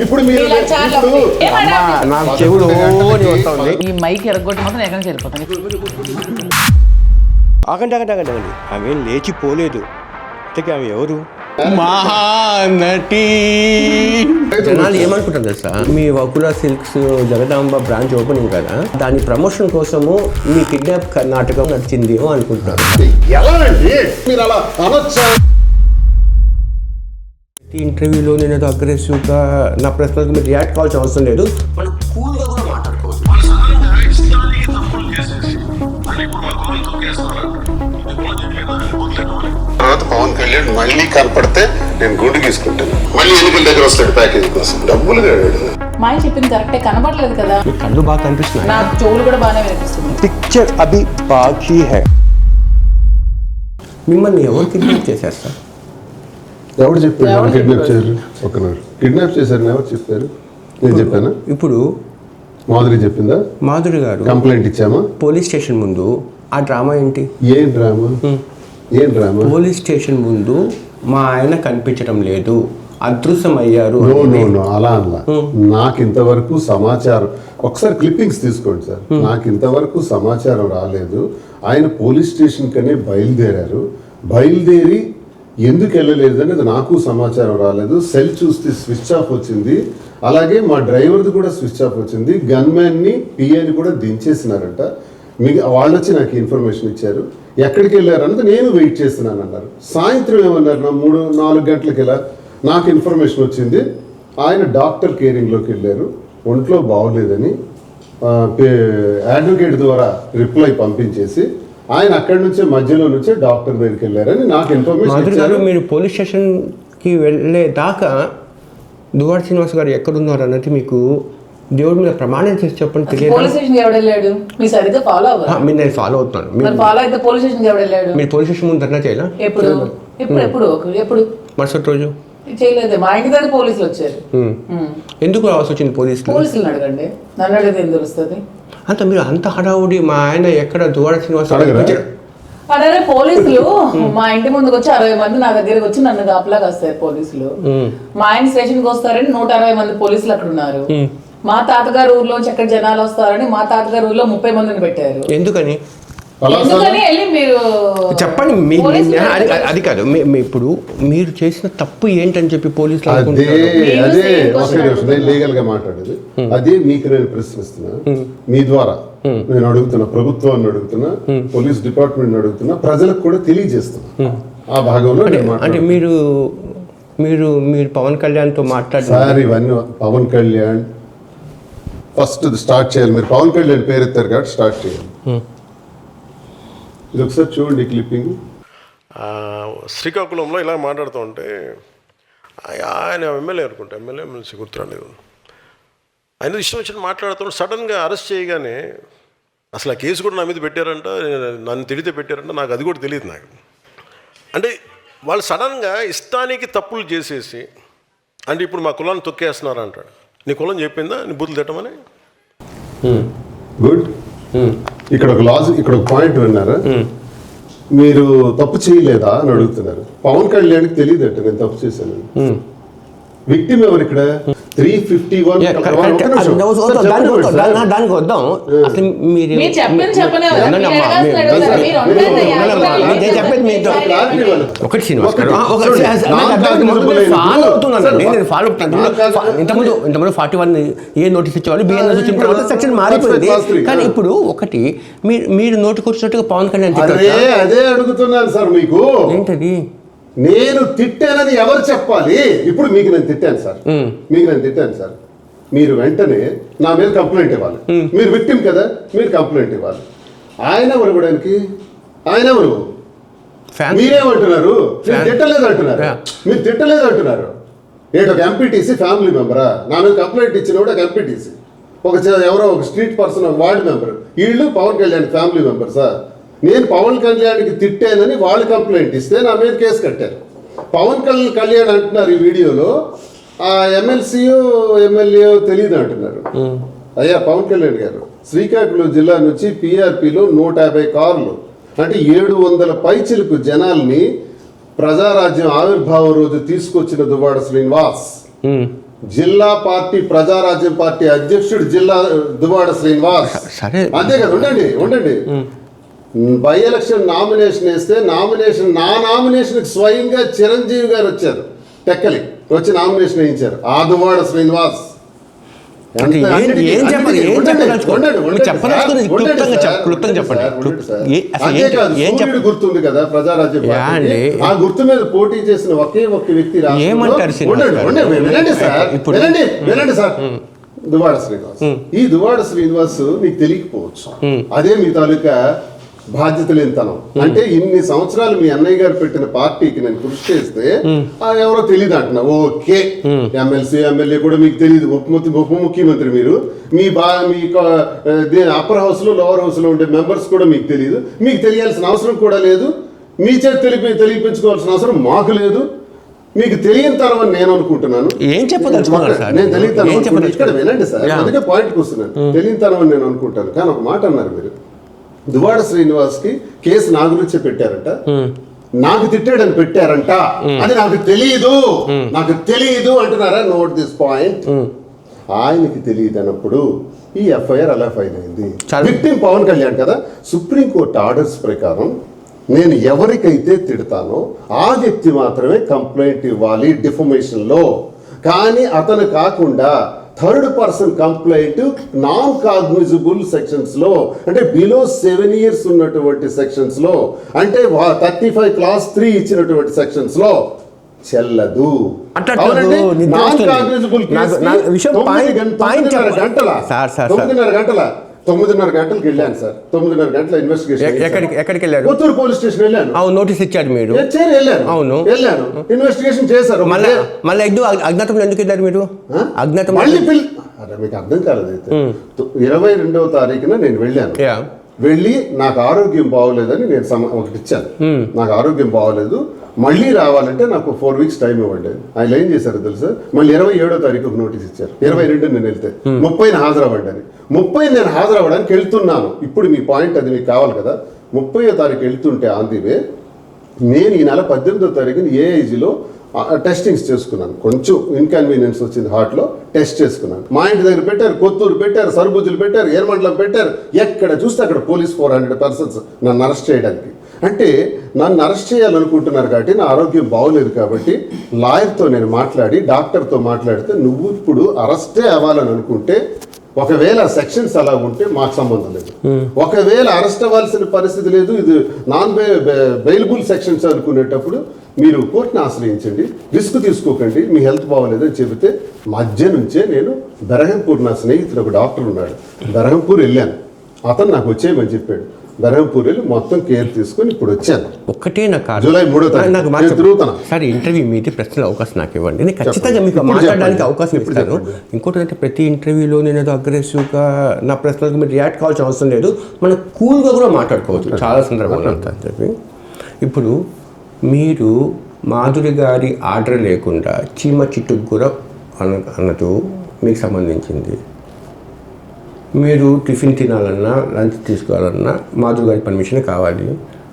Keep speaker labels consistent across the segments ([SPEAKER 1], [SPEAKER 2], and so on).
[SPEAKER 1] ఇప్పుడు మీరు
[SPEAKER 2] నాకు చెవులు వస్తుంది.
[SPEAKER 3] ఈ మైక్ ఎరగొట్టి మాత్రం ఎక్కడి నుంచి వెళ్ళిపోతాను.
[SPEAKER 2] ఆగండి ఆమె లేచిపోలేదు. ఇంతకీ ఆమె ఎవరు? మహానటి. జనాలు ఏమనుకుంటారు తెలుసా, మీ Vakula silks Jagadamba branch opening కదా, దాని ప్రమోషన్ కోసము మీ కిడ్నాప్ నాటకం నడిచింది అనుకుంటారు.
[SPEAKER 1] ఎలా అండి మీరు అలా అనొచ్చా?
[SPEAKER 2] ఈ ఇంటర్వ్యూలో నేను ఏదో అగ్రెసివ్గా నా ప్రశ్నలకు మీరు రియాక్ట్ కావాల్సిన అవసరం లేదు. మనం కూల్గా కూడా మాట్లాడుకోవచ్చు.
[SPEAKER 1] తర్వాత పవన్ కళ్యాణ్ మళ్ళీ కనపడితే నేను గుండు తీసుకుంటాను. మళ్ళీ ఎన్నికల దగ్గర వస్తాడు ప్యాకేజీ కోసం. డబ్బులు
[SPEAKER 3] మా ఆయన చెప్పింది కరెక్టే, కనబడలేదు కదా.
[SPEAKER 2] మీ కళ్ళు బాగా కనిపిస్తున్నాయి.
[SPEAKER 3] నాకు చెవులు కూడా బాగానే వినిపిస్తుంది.
[SPEAKER 2] పిక్చర్ అభి బాకీ హై. మిమ్మల్ని ఎవరు కిడ్నాప్ చేశారు సార్?
[SPEAKER 1] ఎవరు చెప్పారు కిడ్నాప్ చేశారు? కిడ్నాప్ చేశారు ఎవరు చెప్పారు? నేను చెప్పానా?
[SPEAKER 2] ఇప్పుడు
[SPEAKER 1] మాధురి చెప్పిందా?
[SPEAKER 2] మాధురి గారు
[SPEAKER 1] కంప్లైంట్ ఇచ్చామా
[SPEAKER 2] పోలీస్ స్టేషన్ ముందు? ఆ డ్రామా ఏంటి?
[SPEAKER 1] ఏం డ్రామా?
[SPEAKER 2] పోలీస్ స్టేషన్ ముందు మా ఆయన కనిపించడం లేదు, అదృశ్యమయ్యారు.
[SPEAKER 1] అలా నాకు ఇంతవరకు సమాచారం, ఒకసారి క్లిప్పింగ్స్ తీసుకోండి సార్. నాకు ఇంతవరకు సమాచారం రాలేదు. ఆయన పోలీస్ స్టేషన్ కనే బయలుదేరారు. బయలుదేరి ఎందుకు వెళ్ళలేదు అనేది నాకు సమాచారం రాలేదు. సెల్ చూస్తే స్విచ్ ఆఫ్ వచ్చింది. అలాగే మా డ్రైవర్ది కూడా స్విచ్ ఆఫ్ వచ్చింది. గన్మ్యాన్ని పిఏని కూడా దించేసినారంట. వాళ్ళు వచ్చి నాకు ఇన్ఫర్మేషన్ ఇచ్చారు. ఎక్కడికి వెళ్ళారు అన్నది నేను వెయిట్ చేస్తున్నాను అన్నారు. సాయంత్రం ఏమన్నారు, నా 3-4 గంటలకి వెళ్ళా నాకు ఇన్ఫర్మేషన్ వచ్చింది. ఆయన డాక్టర్ కేరింగ్లోకి వెళ్ళారు, ఒంట్లో బాగోలేదని అడ్వకేట్ ద్వారా రిప్లై పంపించేసి ఆయన అక్కడి నుంచే మధ్యలో నుంచే డాక్టర్ దగ్గరికి వెళ్ళారని నాకు ఇన్ఫర్మేషన్ ఇచ్చారు.
[SPEAKER 2] మీరు పోలీస్ స్టేషన్కి వెళ్ళే దాకా దువ్వాడ శ్రీనివాస్ గారు ఎక్కడున్నారు అన్నది మీకు దేవుడి మీద ప్రమాణం చేసి చెప్పండి. తెలియదు.
[SPEAKER 3] పోలీస్ స్టేషన్ ఎవడు వెళ్ళాడు? మీ సరిగ్గా ఫాలో అవ్వాలి.
[SPEAKER 2] నేను ఫాలో అవుతున్నాను.
[SPEAKER 3] ఫాలో అయితే పోలీస్ స్టేషన్ ఎవడు వెళ్ళాడు?
[SPEAKER 2] మీరు పోలీస్ స్టేషన్ ముందు ధర్నా చేయాలా?
[SPEAKER 3] ఎప్పుడు
[SPEAKER 2] మరుసటి రోజు
[SPEAKER 3] చేయలేదు. మా ఇంటి దగ్గర పోలీసులు వచ్చారు.
[SPEAKER 2] ఎందుకు రావాల్సి వచ్చింది?
[SPEAKER 3] పోలీసులు అడగండి, నన్ను అడిగితే ఏం తెలుస్తుంది?
[SPEAKER 2] అంత మీరు అంత హడావుడి మా ఆయన ఎక్కడ దువ్వాడ శ్రీనివాస్
[SPEAKER 3] అదే పోలీసులు మా ఇంటి ముందుకు వచ్చి 60 మంది నా దగ్గరకు వచ్చి నన్ను కాపలాగా వస్తారు పోలీసులు. మా ఆయన స్టేషన్కి వస్తారని 160 మంది పోలీసులు అక్కడ ఉన్నారు. మా తాతగారు ఊర్లోంచి ఎక్కడ జనాలు వస్తారని మా తాతగారు ఊర్లో 30 మందిని పెట్టారు.
[SPEAKER 2] ఎందుకని
[SPEAKER 3] మీరు
[SPEAKER 2] చెప్పండి. అది కాదు, ఇప్పుడు మీరు చేసిన తప్పు ఏంటని చెప్పి పోలీసులు
[SPEAKER 1] లీగల్ గా మాట్లాడేది అదే మీకు నేను ప్రశ్నిస్తున్నా. మీ ద్వారా నేను అడుగుతున్నా, ప్రభుత్వాన్ని అడుగుతున్నా, పోలీస్ డిపార్ట్మెంట్ అడుగుతున్నా, ప్రజలకు కూడా తెలియజేస్తున్నా. ఆ భాగంలో
[SPEAKER 2] అంటే మీరు పవన్ కళ్యాణ్ తో మాట్లాడారు.
[SPEAKER 1] ఇవన్నీ పవన్ కళ్యాణ్ ఫస్ట్ స్టార్ట్ చేయాలి. మీరు పవన్ కళ్యాణ్ పేరు ఎత్తారు కాబట్టి స్టార్ట్ చేయాలి. ఇది ఒకసారి చూడండి క్లిప్పింగ్.
[SPEAKER 4] శ్రీకాకుళంలో ఇలా మాట్లాడుతూ ఉంటే ఆయన ఎమ్మెల్యే అనుకుంటా, ఎమ్మెల్సీ గుర్తురాలేదు. ఆయన ఇష్టం వచ్చినట్టు మాట్లాడుతూ సడన్గా అరెస్ట్ చేయగానే అసలు ఆ కేసు కూడా నా మీద పెట్టారంట, నన్ను తిడితే పెట్టారంట, నాకు అది కూడా తెలియదు. నాకు అంటే వాళ్ళు సడన్గా ఇష్టానికి తప్పులు చేసేసి, అంటే ఇప్పుడు మా కులాన్ని తొక్కేస్తున్నారు అంటాడు. నీ కులం చెప్పిందా నీ బూతులు తిట్టమని?
[SPEAKER 1] గుడ్. ఇక్కడ ఒక పాయింట్ విన్నారా? మీరు తప్పు చేయలేదా అని అడుగుతున్నారు. పవన్ కళ్యాణ్కి తెలియదట నేను తప్పు చేశాను. విక్టిమ్ ఎవరు ఇక్కడ? 351
[SPEAKER 2] దానికి వద్దాం. అసలు మీరు ఒకటి శ్రీనివాస్ గారు ఫాలో అవుతున్నానండి. నేను ఫాలో అవుతున్నాను. ఇంతకుముందు 41 ఏ నోటీస్ ఇచ్చేవాళ్ళు, బిఎన్ఎస్ వచ్చిన తర్వాత సెక్షన్ మారిపోయింది. కానీ ఇప్పుడు ఒకటి మీరు నోటికొచ్చినట్టుగా పవన్ కళ్యాణ్
[SPEAKER 1] అదే అడుగుతున్నాను సార్. మీకు
[SPEAKER 2] ఏంటది?
[SPEAKER 1] నేను తిట్టానని ఎవరు చెప్పాలి? ఇప్పుడు మీకు నేను తిట్టాను సార్, మీరు వెంటనే నా మీద కంప్లైంట్ ఇవ్వాలి. మీరు విక్టిమ్ కదా, మీరు కంప్లైంట్ ఇవ్వాలి. ఆయన ఎవరు ఇవ్వడానికి? ఆయన ఎవరు? మీరేమంటున్నారు? మీరు తిట్టలేదు అంటున్నారు. ఏంటి, ఒక ఎంపీటీసీ ఫ్యామిలీ మెంబరా? నా మీద కంప్లైంట్ ఇచ్చినప్పుడు ఒక ఎంపీటీసీ, ఎవరో ఒక స్ట్రీట్ పర్సన్, వార్డు మెంబర్, వీళ్ళు పవన్ కళ్యాణ్ ఫ్యామిలీ మెంబర్సా? నేను పవన్ కళ్యాణ్కి తిట్టానని వాళ్ళు కంప్లైంట్ ఇస్తే నా మీద కేసు కట్టారు. పవన్ కళ్యాణ్ అంటున్నారు ఈ వీడియోలో ఆ ఎమ్మెల్సీయో ఎమ్మెల్యేయో తెలియదు అంటున్నారు. అయ్యా పవన్ కళ్యాణ్ గారు, శ్రీకాకుళం జిల్లా నుంచి పీఆర్పీలో 150 కార్లు అంటే 700 పైచిలకు జనాల్ని ప్రజారాజ్యం ఆవిర్భావం రోజు తీసుకొచ్చిన దువ్వాడ శ్రీనివాస్ జిల్లా పార్టీ ప్రజారాజ్యం పార్టీ అధ్యక్షుడు దువ్వాడ శ్రీనివాస్.
[SPEAKER 2] సరే.
[SPEAKER 1] అంతే కదా, ఉండండి. బై ఎలక్షన్ నామినేషన్ వేస్తే నా నామినేషన్ స్వయంగా చిరంజీవి గారు వచ్చారు, టెక్కలి వచ్చి నామినేషన్ వేయించారు. ఆ దువ్వాడ శ్రీనివాస్ గుర్తుంది కదా ప్రజారాజ్యం పార్టీ, ఆ గుర్తు మీద పోటీ చేసిన ఒకే వ్యక్తి వినండి సార్, దువ్వాడ శ్రీనివాస్. ఈ దువ్వాడ శ్రీనివాస్ మీకు తెలియకపోవచ్చు, అదే మీ తాలూకా బాధ్యత లేనితనం. అంటే ఇన్ని సంవత్సరాలు మీ అన్నయ్య గారు పెట్టిన పార్టీకి నేను కృషి చేస్తే ఎవరో తెలియదు అంటున్నా. ఓకే, ఎమ్మెల్సీ ఎమ్మెల్యే కూడా మీకు తెలియదు, ఉప ముఖ్యమంత్రి మీరు, మీ అప్పర్ హౌస్ లో లోవర్ హౌస్ లో ఉండే మెంబర్స్ కూడా మీకు తెలియదు. మీకు తెలియాల్సిన అవసరం కూడా లేదు, మీ చేతి తెలియపించుకోవాల్సిన అవసరం మాకు లేదు. మీకు తెలియని తరం అని నేను అనుకుంటున్నాను.
[SPEAKER 2] ఏం చెప్పదలుచుకున్నారు సార్?
[SPEAKER 1] నేను తెలియని తరం ఇక్కడ వినండి సార్, అందుకే పాయింట్కి వస్తున్నాను. తెలియని తరం అని నేను అనుకుంటాను. కానీ ఒక మాట అన్నారు మీరు, దువ్వాడ శ్రీనివాస్ కి కేసు నా గురించే పెట్టారంట, నాకు తిట్టాడని పెట్టారంట, అది నాకు తెలియదు అంటున్నారా? Note this point. ఆయనకి తెలియదు అన్నప్పుడు ఈ ఎఫ్ఐఆర్ అలా ఫైల్ అయింది. విక్టిమ్ పవన్ కళ్యాణ్ కదా. సుప్రీంకోర్టు ఆర్డర్స్ ప్రకారం నేను ఎవరికైతే తిడతానో ఆ వ్యక్తి మాత్రమే కంప్లైంట్ ఇవ్వాలి డిఫమేషన్ లో. కానీ అతను కాకుండా third person complaint non cognisable sections లో, అంటే బిలో 7 years ఉన్నటువంటి సెక్షన్స్ లో, అంటే 35 clause 3 ఇచ్చినటువంటి సెక్షన్స్ లో చెల్లదు. నాన్ కాగ్నిజబుల్ 9:30 గంటలకు వెళ్ళాను సార్. 9:30 గంటల ఇన్వెస్టిగేషన్.
[SPEAKER 2] ఎక్కడికి వెళ్ళారు?
[SPEAKER 1] కొత్తూరు పోలీస్ స్టేషన్ వెళ్ళాను.
[SPEAKER 2] అవును, నోటీస్ ఇచ్చారు మీరు.
[SPEAKER 1] వెళ్ళాను, ఇన్వెస్టిగేషన్ చేశారు.
[SPEAKER 2] మళ్ళీ అజ్ఞాతంలో ఎందుకు వెళ్ళారు మీరు? అజ్ఞాతం
[SPEAKER 1] మీకు అర్థం కాలేదు అయితే. 22వ తారీఖున నేను వెళ్ళాను. వెళ్ళి నాకు ఆరోగ్యం బాగోలేదని నేను ఒకటి ఇచ్చాను. నాకు ఆరోగ్యం బాగోలేదు, మళ్ళీ రావాలంటే నాకు 4 weeks టైం ఇవ్వండి. ఆయన ఏం చేశారు తెలుసా? మళ్ళీ 27వ తారీఖు ఒక నోటీస్ ఇచ్చారు. 22 నేను వెళ్తే 30 హాజరవ్వండి అని. 30 నేను హాజరవ్వడానికి వెళ్తున్నాను. ఇప్పుడు మీ పాయింట్ అది మీకు కావాలి కదా. 30వ తారీఖు వెళ్తుంటే ఆన్ ది వే నేను ఈ నెల 18వ తారీఖున ఏఐజీలో టెస్టింగ్స్ చేసుకున్నాను. కొంచెం ఇన్కన్వీనియన్స్ వచ్చింది, హార్ట్లో టెస్ట్ చేసుకున్నాను. మా ఇంటి దగ్గర పెట్టారు, కొత్తూరు పెట్టారు, సరుబుజ్జులు పెట్టారు, ఏర్మండలం పెట్టారు. ఎక్కడ చూస్తే అక్కడ పోలీస్ 400 persons నన్ను అరెస్ట్ చేయడానికి. అంటే నన్ను అరెస్ట్ చేయాలనుకుంటున్నారు కాబట్టి నా ఆరోగ్యం బాగోలేదు కాబట్టి లాయర్తో నేను మాట్లాడి డాక్టర్తో మాట్లాడితే, నువ్వు ఇప్పుడు అరెస్టే అవ్వాలని అనుకుంటే, ఒకవేళ సెక్షన్స్ అలా ఉంటే మాకు సంబంధం లేదు, ఒకవేళ అరెస్ట్ అవ్వాల్సిన పరిస్థితి లేదు, ఇది నాన్ బెయిలబుల్ సెక్షన్స్ అనుకునేటప్పుడు మీరు కోర్టుని ఆశ్రయించండి, రిస్క్ తీసుకోకండి, మీ హెల్త్ బాగోలేదు అని చెబితే మధ్య నుంచే నేను బెరహంపూర్, నా స్నేహితుడు ఒక డాక్టర్ ఉన్నాడు, బెరహంపూర్ వెళ్ళాను. అతను నాకు వచ్చేయమని చెప్పాడు. బెరహంపూర్ వెళ్ళి మొత్తం కేర్ తీసుకొని ఇప్పుడు వచ్చాను.
[SPEAKER 2] ఒక్కటే నాకు
[SPEAKER 1] జూలై 3వ తారీఖు తిరుగుతాను
[SPEAKER 2] సార్. ఇంటర్వ్యూ మీది ప్రశ్నలు అవకాశం నాకు ఇవ్వండి, నేను ఖచ్చితంగా మీకు మాట్లాడడానికి అవకాశం ఇస్తాను. ఇంకోటి అంటే ప్రతి ఇంటర్వ్యూలో నేను ఏదో అగ్రెసివ్గా నా ప్రశ్నలకు మీరు రియాక్ట్ కావాల్సిన అవసరం లేదు, మనం కూల్గా కూడా మాట్లాడుకోవచ్చు చాలా సందర్భాలు అంతా అని చెప్పి. ఇప్పుడు మీరు మాధురి గారి ఆర్డర్ లేకుండా చీమ చిట్టుకు కూడా అన్నట్టు మీకు సంబంధించింది, మీరు టిఫిన్ తినాలన్నా లంచ్ తీసుకోవాలన్నా మాధురి గారి పర్మిషన్ కావాలి.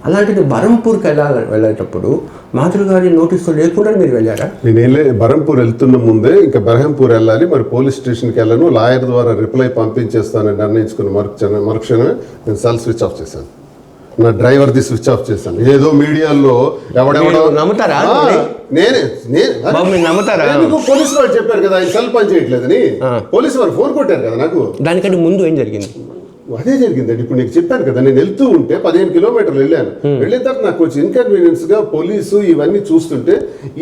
[SPEAKER 2] అలాంటిది బరంపూర్కి వెళ్ళేటప్పుడు మాధురి గారి నోటీసులు లేకుండా మీరు వెళ్ళారా?
[SPEAKER 1] నేను బరంపూర్ వెళ్తున్న ముందే ఇంకా బెరహంపూర్ వెళ్ళాలి, మరి పోలీస్ స్టేషన్కి వెళ్ళను, లాయర్ ద్వారా రిప్లై పంపించేస్తానని నిర్ణయించుకున్న మరుక్షణమే నేను సెల్ స్విచ్ ఆఫ్ చేశాను. నా డ్రైవర్ది స్విచ్ ఆఫ్ చేశాను. ఏదో మీడియాలో ఎవడెవడో
[SPEAKER 2] నమ్ముతారా?
[SPEAKER 1] పోలీసు వాడు చెప్పారు కదా ఆయన సెల్ పని చేయట్లేదని, పోలీసు వారు ఫోన్ కొట్టారు కదా నాకు.
[SPEAKER 2] దానికంటే ముందు ఏం జరిగింది?
[SPEAKER 1] అదే జరిగిందండి. ఇప్పుడు నీకు చెప్పాను కదా, నేను వెళ్తూ ఉంటే 15 kilometers వెళ్ళాను. వెళ్ళిన తర్వాత నాకు కొంచెం ఇన్కన్వీనియన్స్ గా పోలీసు ఇవన్నీ చూస్తుంటే,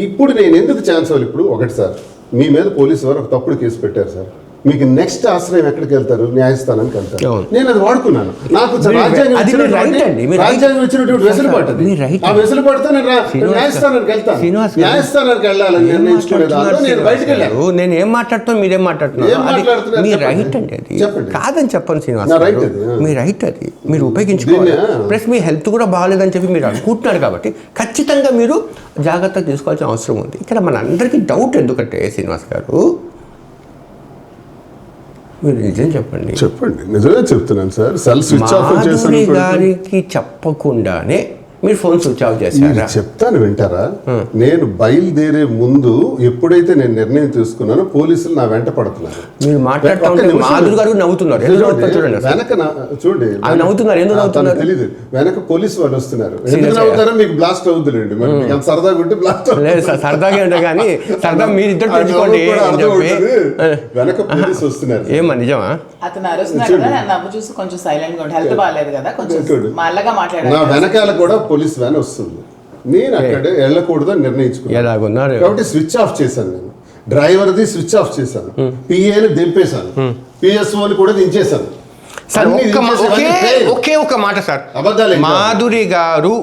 [SPEAKER 1] ఇప్పుడు నేను ఎందుకు ఛాన్స్ అవ్వాలి? ఇప్పుడు ఒకటి సార్, మీ మీద పోలీసు వారు ఒక తప్పుడు కేసు పెట్టారు సార్, మీకు నెక్స్ట్ ఆశ్రయం ఎక్కడికి వెళ్తారు? న్యాయస్థానానికి వెళ్తారు. నేను అది వాడుకున్నాను. నాకు రాజ్యాంగం ఇచ్చినటువంటి వెసులుబాటు, ఆ వెసులుబాటుతో నేను న్యాయస్థానానికి వెళ్తాను. న్యాయస్థానానికి వెళ్ళాలని నిర్ణయించుకునేదాన్ని నేను బయటకు వెళ్ళాను.
[SPEAKER 2] నేను ఏం మాట్లాడుతాను, మీరేం మాట్లాడుతున్నారు? మీ రైట్ అండి అది, కాదని చెప్పండి శ్రీనివాస్, మీ రైట్ అది, మీరు ఉపయోగించుకోవాలి. ప్లస్ మీ హెల్త్ కూడా బాగాలేదని చెప్పి మీరు అనుకుంటున్నారు కాబట్టి ఖచ్చితంగా మీరు జాగ్రత్త తీసుకోవాల్సిన అవసరం ఉంది. ఇక్కడ మన అందరికీ డౌట్ ఎందుకంటే శ్రీనివాస్ గారు, మీరు నిజం చెప్పండి.
[SPEAKER 1] నిజమే చెప్తున్నాను sir. Cell switch off
[SPEAKER 2] Madhuri గారికి చెప్పకుండానే మీరు ఫోన్ స్విచ్ ఆఫ్
[SPEAKER 1] మీరు
[SPEAKER 2] చేశారా?
[SPEAKER 1] చెప్తాను వింటారా? నేను బయలుదేరే ముందు ఎప్పుడైతే నేను నిర్ణయం తీసుకున్నానో పోలీసులు నా వెంట పడుతున్నారు.
[SPEAKER 2] మీరు మాట్లాడుతూ ఉంటే మాధురి గారు నవ్వుతున్నారు. ఎందుకు నవ్వుతున్నారు చూడండి అసలు.
[SPEAKER 1] వెనక చూడండి
[SPEAKER 2] అవి నవ్వుతున్నారు. ఎందుకు నవ్వుతున్నారు?
[SPEAKER 1] తెలియదు. వెనక పోలీసు వాళ్ళు వస్తున్నారు. ఎందుకు నవ్వుతారో మీకు బ్లాస్ట్ అవుతుందండి. మరి మీకు అంత సరదాగా ఉంటే బ్లాస్ట్
[SPEAKER 2] లేదు సార్, సరదాగా ఉంటే కానీ సరదా మీరు ఇద్దరు పెంచుకోండి అని చెప్పి.
[SPEAKER 1] వెనక పోలీసు వస్తున్నారు.
[SPEAKER 2] ఏమా నిజమా?
[SPEAKER 3] అతను అరుస్తున్నాడు కదా, నవ్వు చూసి కొంచెం సైలెంట్ గా ఉండి, హెల్త్ బాగాలేదు కదా, కొంచెం మళ్ళగా
[SPEAKER 1] నా
[SPEAKER 3] మాట్లాడారు.
[SPEAKER 1] వెనకాల కూడా పోలీస్ వ్యాన్ వస్తుంది. నేను అక్కడే వెళ్ళకూడదని నిర్ణయించుకున్నాను.
[SPEAKER 2] ఎలాగున్నారు?
[SPEAKER 1] కాబట్టి స్విచ్ ఆఫ్ చేశాను. నేను డ్రైవర్ది స్విచ్ ఆఫ్ చేశాను, పిఏని దింపేశాను, పిఎస్ఓని కూడా దించేశాను.
[SPEAKER 2] సార్
[SPEAKER 1] అన్ని దించేసి
[SPEAKER 2] ఒకే ఒక మాట సార్,
[SPEAKER 1] అబద్ధాలు
[SPEAKER 2] మాధురి గారు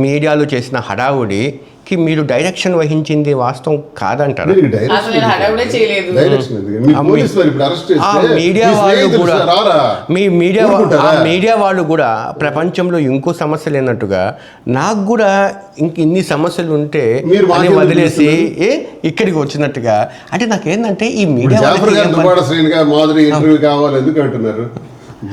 [SPEAKER 2] మీడియాలో చేసిన హడావుడికి మీరు డైరెక్షన్ వహించింది వాస్తవం కాదంటారు.
[SPEAKER 1] మీరు డైరెక్షన్
[SPEAKER 3] అసలు నేను హడావుడే చేయలేదు.
[SPEAKER 1] డైరెక్షన్ ఎందుకు? మీ పోలీసు వారు ఇప్పుడు అరెస్ట్ చేస్తే
[SPEAKER 2] మీడియా
[SPEAKER 1] మీ
[SPEAKER 2] వాళ్ళు
[SPEAKER 1] స్నేహితులు
[SPEAKER 2] కూడా
[SPEAKER 1] రారా?
[SPEAKER 2] మీడియా వాళ్ళు కూడా ప్రపంచంలో ఇంకో సమస్య లేనట్టుగా నాకు కూడా ఇన్ని సమస్యలు ఉంటే
[SPEAKER 1] మీరు
[SPEAKER 2] అని
[SPEAKER 1] మాకేం
[SPEAKER 2] వదిలేసి ఇక్కడికి వచ్చినట్టుగా. అంటే నాకేందంటే ఈ మీడియా
[SPEAKER 1] జాఫర్ గారు, దువ్వాడ శ్రీని గారు, మాధురి ఇంటర్వ్యూ కావాలి ఎందుకు అంటున్నారు?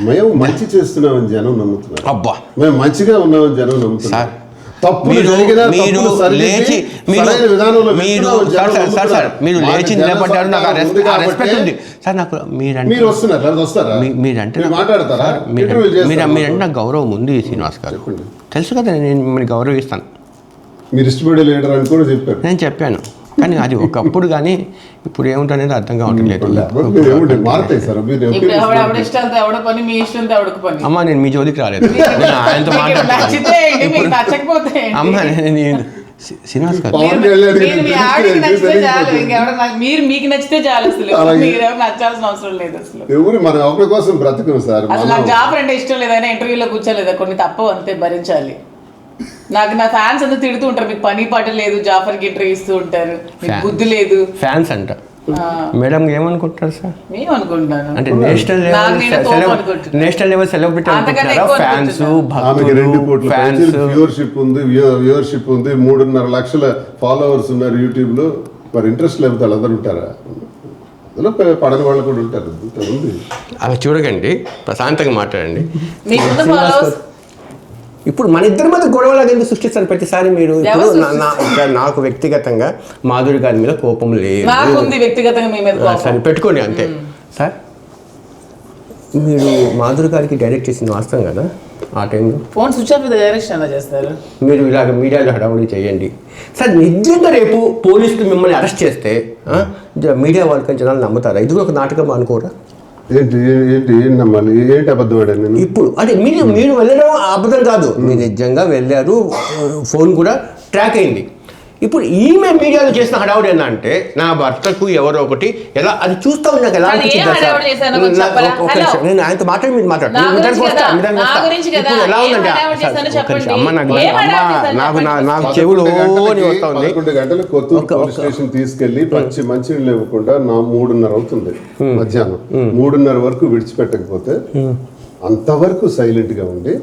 [SPEAKER 1] మేము మంచి చేస్తున్నామని జనం నమ్ముతున్నారు.
[SPEAKER 2] అబ్బా,
[SPEAKER 1] మేము మంచిగా ఉన్నామని జనం నమ్ముతున్నారు. తప్పులు
[SPEAKER 2] మీరు
[SPEAKER 1] జరిగినా
[SPEAKER 2] మీరు
[SPEAKER 1] తప్పులు సరిదిద్ది
[SPEAKER 2] లేచి
[SPEAKER 1] సరైన విధానంలో
[SPEAKER 2] మీరు
[SPEAKER 1] వెళ్తున్నామని జనం
[SPEAKER 2] సార్
[SPEAKER 1] నమ్ముతున్నారు.
[SPEAKER 2] మీరు
[SPEAKER 1] మాకు
[SPEAKER 2] లేచి
[SPEAKER 1] జన
[SPEAKER 2] నిలబడ్డారు. నాకు
[SPEAKER 1] సహకారం ఉంది
[SPEAKER 2] రెస్పెక్ట్
[SPEAKER 1] కాబట్టి
[SPEAKER 2] ఉంది సార్. నాకు మీరంటే
[SPEAKER 1] మీరు వస్తున్నారు, లేదా వస్తారా?
[SPEAKER 2] మీరంటే
[SPEAKER 1] మీరు మాట్లాడతారా? ఇంటర్వ్యూ
[SPEAKER 2] మీరంటే
[SPEAKER 1] చేస్తారా?
[SPEAKER 2] నాకు గౌరవం ఉంది శ్రీనివాస్ గారు.
[SPEAKER 1] చెప్పండి.
[SPEAKER 2] తెలుసు కదా, నేను మిమ్మల్ని గౌరవిస్తాను.
[SPEAKER 1] మీరు ఇష్టపడే లీడర్ అని కూడా చెప్పారు.
[SPEAKER 2] నేను చెప్పాను, కానీ అది ఒకప్పుడు కానీ ఇప్పుడు ఏముంటనేది అర్థం కావట్లేదు.
[SPEAKER 1] మీరు ఏమిటి మారుతాయి సార్? మీరు
[SPEAKER 3] ఇప్పుడు ఎవడ ఇష్టంతో ఎవడ పని, మీ ఇష్టంతో ఎవడకు పని.
[SPEAKER 2] అమ్మ నేను మీ జోలికి రాలేదు, నేను ఆయనతో
[SPEAKER 3] మీకు నచ్చితే ఏంటి, మీకు
[SPEAKER 2] మాట్లాడుతున్నాను.
[SPEAKER 3] నచ్చకపోతే ఏంటి?
[SPEAKER 2] అమ్మ నేను శ్రీనివాస్ గారు
[SPEAKER 1] పవన్ కళ్యాణ్
[SPEAKER 3] మీరు మీ ఆవిడకి నచ్చితే చాలు, మీరు మీకు నచ్చితే చాలు. అసలు
[SPEAKER 1] అలాగే.
[SPEAKER 3] మీరు ఎవరు నచ్చాల్సిన అవసరం లేదు. అసలు
[SPEAKER 1] ఎవరు మన ఒకరి కోసం బ్రతకం సార్.
[SPEAKER 3] అసలు నాకు జాఫర్ అంటే ఇష్టం లేదైనా ఇంటర్వ్యూలో కూర్చోలేదా, కొన్ని తప్పవు అంతే, భరించాలి. నాకు నా ఫ్యాన్స్ అందరూ తిడుతూ ఉంటారు, మీకు పని పాట లేదు, జాఫర్కి ఇంటర్వ్యూ ఇస్తూ ఉంటారు, మీకు బుద్ధి లేదు.
[SPEAKER 2] ఫ్యాన్స్ అంట మేడం ఏమనుకుంటారు సార్?
[SPEAKER 3] మేము అనుకుంటున్నాను
[SPEAKER 2] అంటే నేషనల్ లెవెల్ సెలబ్రిటీ అనుకుంటారా? ఫ్యాన్స్,
[SPEAKER 1] ఆమెకి 2 కోట్ల
[SPEAKER 2] ఫ్యాన్స్,
[SPEAKER 1] వ్యూవర్షిప్ ఉంది, వ్యూవర్షిప్ ఉంది, 3.5 లక్షల ఫాలోవర్స్ ఉన్నారు యూట్యూబ్ లో. మరి ఇంట్రెస్ట్ లేకపోతే వాళ్ళందరూ ఉంటారా? అందులో పడని వాళ్ళు కూడా ఉంటారు. ఉంది.
[SPEAKER 2] అలా చూడకండి, ప్రశాంతంగా మాట్లాడండి.
[SPEAKER 3] మీకున్న ఫాలోవర్స్
[SPEAKER 2] ఇప్పుడు మన ఇద్దరి మధ్య గొడవలాగా ఎందుకు సృష్టిస్తారు ప్రతిసారి మీరు? ఇప్పుడు నాకు వ్యక్తిగతంగా మాధురి గారి మీద కోపం లేదు,
[SPEAKER 3] నాకుంది వ్యక్తిగతంగా మీ మీద కోపం.
[SPEAKER 2] సరే పెట్టుకోండి అంతే సార్. మీరు మాధురి గారికి డైరెక్ట్ చేసింది వాస్తవం కదా ఆ టైంలో?
[SPEAKER 3] ఫోన్ స్విచ్ ఆఫ్ డైరెక్షన్ ఎలా చేస్తారు?
[SPEAKER 2] మీరు ఇలాగ మీడియాలో హడావుడి చేయండి సార్. నిజంగా రేపు పోలీసులు మిమ్మల్ని అరెస్ట్ చేస్తే మీడియా వాళ్ళకి జనాలు నమ్ముతారా? ఇది కూడా ఒక నాటకం అనుకోరా?
[SPEAKER 1] ఏంటి ఏంటి ఏం నమ్మాలి? ఏంటి అబద్ధం ఆడాను నేను?
[SPEAKER 2] ఇప్పుడు అంటే మీరు వెళ్ళడం అబద్ధం కాదు, మీరు నిజంగా వెళ్ళారు, ఫోన్ కూడా ట్రాక్ అయింది. ఇప్పుడు ఈమె మీడియాలో చేసిన హడావుడి ఏంటంటే నా భర్తకు ఎవరో ఒకటి ఎలా అది చూస్తా ఉన్నాక ఎలా అనిపించింది సార్? నేను ఆయనతో మాట్లాడి మీరు మాట్లాడు ఎలా ఉందంటే అమ్మ నాకు చెవులు వస్తా ఉంది.
[SPEAKER 1] 11 గంటలు కొత్తూరు పోలీస్ స్టేషన్ తీసుకెళ్లి పచ్చి మంచినీళ్ళు ఇవ్వకుండా 3:30 అవుతుంది మధ్యాహ్నం. 3:30 వరకు విడిచిపెట్టకపోతే అంతవరకు సైలెంట్ గా ఉండి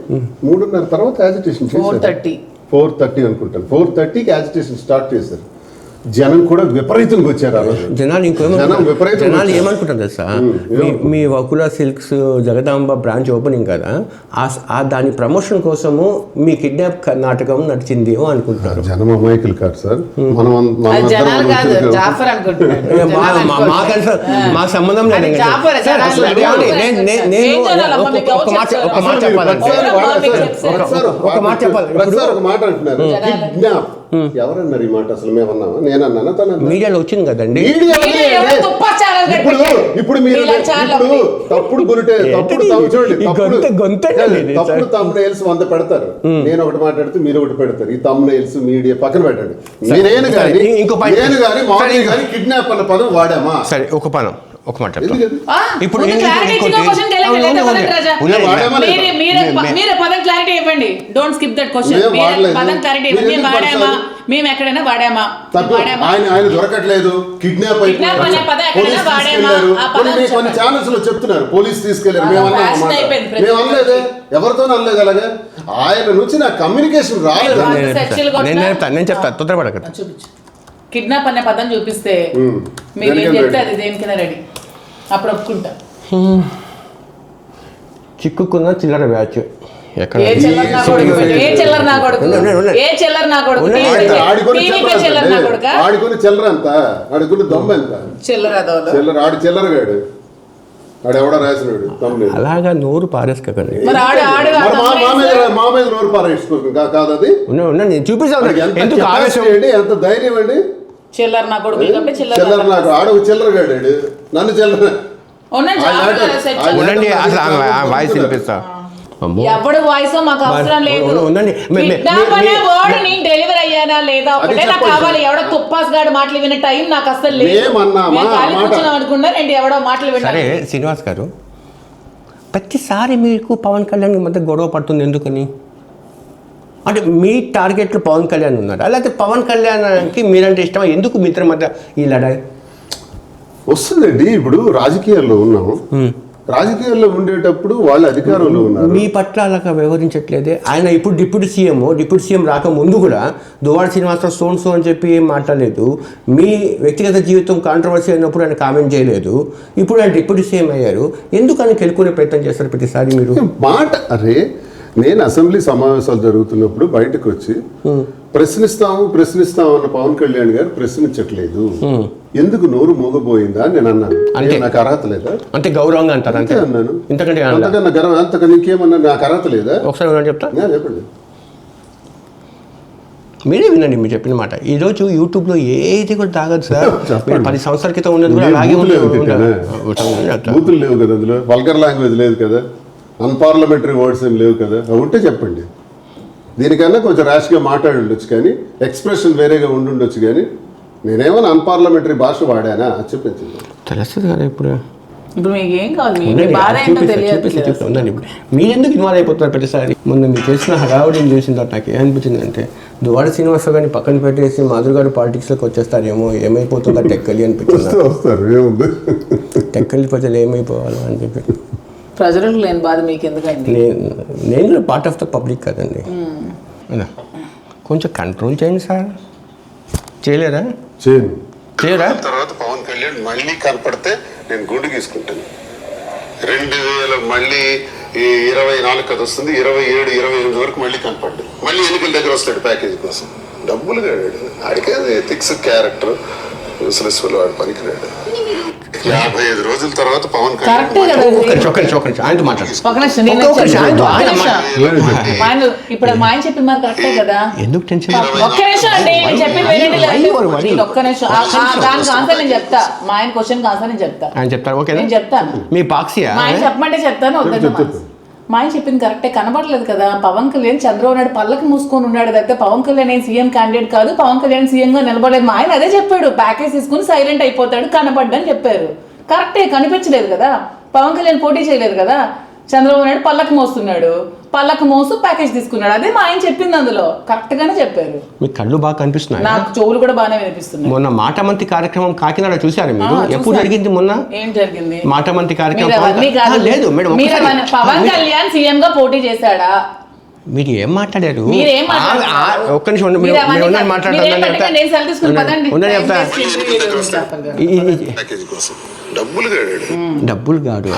[SPEAKER 1] 3:30 తర్వాత యాజిటేషన్ చేశారు. 4:30 అనుకుంటాను. 4:30కి యాజిటేషన్ స్టార్ట్ చేశారు. జనం కూడా విపరీతంగా వచ్చారు.
[SPEAKER 2] జనాలు ఏమనుకుంటారు తెలుసా? మీ Vakula silks Jagadamba branch opening కదా, దాని ప్రమోషన్ కోసము మీ కిడ్నాప్ నాటకం నడిచిందేమో అనుకుంటారు.
[SPEAKER 1] జనం అమాయకులు కాదు సార్.
[SPEAKER 2] మా సంబంధం లేదు. ఒక మాట
[SPEAKER 1] అంటున్నారు కిడ్నాప్. ఎవరన్నారు ఈ మాట? అసలు మేమన్నావా? నేనన్నా తన
[SPEAKER 2] మీడియాలో వచ్చింది కదండి.
[SPEAKER 1] ఇప్పుడు మీరు తప్పుడు గురిటే తప్పుడు తమ్మునేల్స్ 100 పెడతారు. నేను ఒకటి మాట్లాడితే మీరు ఒకటి పెడతారు. ఈ తమ్మునేల్స్ మీడియా పక్కన పెట్టండి. నేను కానీ కిడ్నాప్ అన్న పదం వాడామా?
[SPEAKER 2] సరే ఒక మాట
[SPEAKER 3] ఇప్పుడు పదం క్లారిటీ ఇవ్వండి. Don't skip that question. పదం క్లారిటీ ఇవ్వండి. వాడామా? మేము ఎక్కడైనా వాడామా?
[SPEAKER 1] ఆయన దొరకట్లేదు, కిడ్నాప్ అయిపోయారు, కొన్ని ఛానల్స్ లో చెప్తున్నారు పోలీస్ తీసుకెళ్లారు. మేము అనలేదే, ఎవరితో అనలేదు. అలాగే ఆయన నుంచి నా కమ్యూనికేషన్ రాలేదు.
[SPEAKER 2] నేను చెప్తాను, తొందరపడక.
[SPEAKER 3] కిడ్నాప్ అనే పదం చూపిస్తే మీరు ఏం చెప్తే అది దేనికైనా రెడీ, అప్పుడు ఒప్పుకుంటా.
[SPEAKER 2] చిక్కుకున్న చిల్లర బ్యాచ్ ఎక్కడ?
[SPEAKER 3] ఏ చిల్లర నా కొడుకు? ఏ చిల్లర నా కొడుకు? ఏ చిల్లర నా కొడుకు?
[SPEAKER 1] ఆడుకుని
[SPEAKER 3] చిల్లర నా కొడుక?
[SPEAKER 1] ఆడుకుని చిల్లర ఎంత, ఆడుకుని దొమ్మ ఎంత,
[SPEAKER 3] చిల్లర
[SPEAKER 1] చిల్లర ఆడు చిల్లరగాడు, ఆడు ఎవడో రాసినాడు తమ్ముడు.
[SPEAKER 2] అలాగా నోరు పారేసుకోకండి.
[SPEAKER 3] మరి
[SPEAKER 1] మా మీద నోరు పారేసుకోకండి కాదు అది.
[SPEAKER 2] నేను చూపిస్తాను ఎందుకు ఆవేశం.
[SPEAKER 1] ఎంత ధైర్యం అండి.
[SPEAKER 3] చిల్లర నా కొడుకు
[SPEAKER 1] చిల్లర నాకు ఆడు చిల్లరగాడు, నన్ను చిల్లర
[SPEAKER 2] ఉండండి. అసలు వాయిస్ వినిపిస్తా.
[SPEAKER 3] ఎవడు వాయిస్ మాకు అవసరం లేదు. నేను డెలివరీ అయ్యానా లేదా ఒకటే నాకు కావాలి. ఎవడో తుప్పాస్ గాడు మాటలు వినే టైం నాకు అసలు లేదు. అనుకున్నా నేను ఎవడో మాటలు విన్నా.
[SPEAKER 2] సరే శ్రీనివాస్ గారు, ప్రతిసారి మీకు పవన్ కళ్యాణ్ మధ్య గొడవ పడుతుంది ఎందుకని? అంటే మీ టార్గెట్లు పవన్ కళ్యాణ్ ఉన్నారు, లేకపోతే పవన్ కళ్యాణ్కి మీరంటే ఇష్టం, ఎందుకు మీ ఇద్దరి మధ్య ఈ లడాయి
[SPEAKER 1] వస్తుందండి? ఇప్పుడు రాజకీయాల్లో ఉన్నాము, రాజకీయాల్లో ఉండేటప్పుడు వాళ్ళు అధికారంలో ఉన్నారు.
[SPEAKER 2] మీ పట్ల అలాగా వ్యవహరించట్లేదే? ఆయన ఇప్పుడు డిప్యూటీ సీఎం రాకముందు కూడా దువ్వాడ శ్రీనివాసరావు సోన్సో అని చెప్పి ఏం మాట్లాడలేదు. మీ వ్యక్తిగత జీవితం కాంట్రవర్సీ అయినప్పుడు ఆయన కామెంట్ చేయలేదు. ఇప్పుడు ఆయన డిప్యూటీ సీఎం అయ్యారు, ఎందుకు ఆయన గెలుకునే ప్రయత్నం చేస్తారు ప్రతిసారి మీరు?
[SPEAKER 1] మాట అరే, నేను అసెంబ్లీ సమావేశాలు జరుగుతున్నప్పుడు బయటకు వచ్చి ప్రశ్నిస్తాము అన్న పవన్ కళ్యాణ్ గారు ప్రశ్నించట్లేదు, ఎందుకు నోరు మూగబోయిందా అని నేను అన్నాను. అంటే నాకు అర్హత లేదా? అంటే
[SPEAKER 2] గౌరవంగా అంటారు అంతే
[SPEAKER 1] అన్నాను.
[SPEAKER 2] ఇంతకంటే
[SPEAKER 1] ఇంకేమన్నా నాకు అర్హత లేదా?
[SPEAKER 2] ఒకసారి చెప్తా,
[SPEAKER 1] చెప్పండి.
[SPEAKER 2] మీరే వినండి మీరు చెప్పిన మాట. ఈరోజు యూట్యూబ్లో ఏది కూడా తాగదు సార్. మీరు 10 సంవత్సరాల క్రితం ఉన్నది కూడా అలాగే
[SPEAKER 1] బూతులు లేవు కదా, అందులో వల్గర్ లాంగ్వేజ్ లేదు కదా, అన్పార్లమెంటరీ వర్డ్స్ ఏం లేవు కదా. ఉంటే చెప్పండి. దీనికన్నా కొంచెం ర్యాష్గా మాట్లాడి ఉండొచ్చు, కానీ ఎక్స్ప్రెషన్ వేరేగా ఉండుండొచ్చు, కానీ నేనేమన్నా అన్పార్లమెంటరీ భాష వాడానా చెప్పించింది
[SPEAKER 2] తెలుస్తుంది కదా. ఇప్పుడు
[SPEAKER 3] మీకు ఏం కావాలి,
[SPEAKER 2] మీరు ఎందుకు ఇన్వాల్వ్ అయిపోతున్నారు ప్రతిసారి? ముందు మీరు చేసిన హడావుడిని చూసిన తర్వాత నాకు ఏమనిపించింది అంటే, దువ్వాడ శ్రీనివాసరావు గారిని పక్కన పెట్టేసి మాధురి గారు పాలిటిక్స్లోకి వచ్చేస్తారేమో, ఏమైపోతుందా టెక్కలి అనిపించింది. టెక్కలి ప్రజలు ఏమైపోవాలి అని చెప్పి.
[SPEAKER 3] ప్రజలకు లేని బాధ మీకు ఎందుకండి?
[SPEAKER 2] నేను పార్ట్ ఆఫ్ ద పబ్లిక్ కదండి. కొంచెం కంట్రోల్ చేయండి సార్. చేయలేరా? చేయరా?
[SPEAKER 1] తర్వాత పవన్ కళ్యాణ్ మళ్ళీ కనపడితే నేను గుండు గీసుకుంటాను. 2000 మళ్ళీ 24 కదా వస్తుంది, 27, 28 వరకు మళ్ళీ కనపడ్డు. మళ్ళీ ఎన్నికల దగ్గర వస్తాడు ప్యాకేజీ కోసం. డబ్బులు కాడాడు, ఆడికే థిక్స్ క్యారెక్టర్ యూస్లెస్లో వాడు పనికిరాడు. 55 రోజుల తర్వాత పవన్ కళ్యాణ్
[SPEAKER 3] ఇప్పుడు మా ఆయన చెప్పిన మరి కరెక్టే కదా.
[SPEAKER 2] ఎందుకు టెన్షన్?
[SPEAKER 3] ఒక్క నిమిషం అండి, నేను చెప్పింది ఒక్క నిమిషం. దానికి ఆన్సర్ నేను చెప్తా. మా ఆయన క్వశ్చన్ ఆన్సర్ నేను చెప్తా.
[SPEAKER 2] ఆయన చెప్తారు. ఓకే,
[SPEAKER 3] నేను చెప్తాను.
[SPEAKER 2] మీ పాక్సియా
[SPEAKER 3] మా ఆయన చెప్పమంటే చెప్తాను. వద్దండి. మా ఆయన చెప్పింది కరెక్టే, కనబడలేదు కదా. పవన్ కళ్యాణ్ చంద్రబాబు నాయుడు పళ్ళకి మూసుకొని ఉన్నాడు తప్పితే పవన్ కళ్యాణ్ ఏం సీఎం క్యాండిడేట్ కాదు, పవన్ కళ్యాణ్ సీఎం గా నిలబడలేదు. మా ఆయన అదే చెప్పాడు, ప్యాకేజ్ తీసుకుని సైలెంట్ అయిపోతాడు, కనబడ్డని చెప్పారు. కరెక్టే, కనిపించలేదు కదా. పవన్ కళ్యాణ్ పోటీ చేయలేదు కదా. చంద్రబాబు నాయుడు పళ్ళకి మోస్తున్నాడు, పళ్ళకి మోసు ప్యాకేజ్ తీసుకున్నాడు. అదే మా ఆయన చెప్పింది, అందులో కరెక్ట్ గానే చెప్పారు.
[SPEAKER 2] మీ కళ్ళు బాగా కనిపిస్తున్నాయి,
[SPEAKER 3] నాకు చెవులు కూడా బాగానే వినిపిస్తున్నాయి.
[SPEAKER 2] మొన్న మాటమంతి కార్యక్రమం కాకినాడ చూసారు మీరు? ఎప్పుడు జరిగింది? మొన్న
[SPEAKER 3] ఏం జరిగింది?
[SPEAKER 2] మాటమంతి కార్యక్రమం
[SPEAKER 3] లేదు మేడం. పవన్ కళ్యాణ్ సీఎం గా పోటీ చేశాడా?
[SPEAKER 2] మీరు ఏం మాట్లాడారు? ఒక్క నిమిషం డబ్బులు కాదు.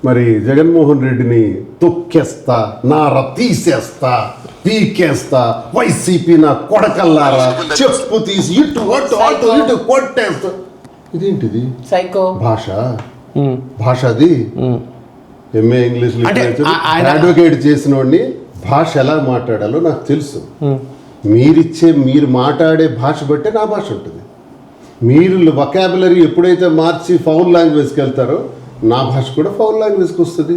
[SPEAKER 1] మరి జగన్మోహన్ రెడ్డిని తొక్కేస్తా, నారా తీసేస్తా, పీకేస్తా, వైసీపీ నా కొడకల్లారా, చెప్పు తీసి ఇటు అటు అటు ఇటు కొట్టేస్తా. ఇదేంటిది
[SPEAKER 3] సైకో
[SPEAKER 1] భాష? అది ఎంఏ ఇంగ్లీష్ లిటరేచర్ అడ్వకేట్ చేసిన వాడిని భాష ఎలా మాట్లాడాలో నాకు తెలుసు. మీరు మాట్లాడే భాష బట్టే నా భాష ఉంటుంది. మీరు వొకాబులరీ ఎప్పుడైతే మార్చి ఫౌల్ లాంగ్వేజ్కి వెళ్తారో నా భాష కూడా ఫౌల్ లాంగ్వేజ్కి వస్తుంది.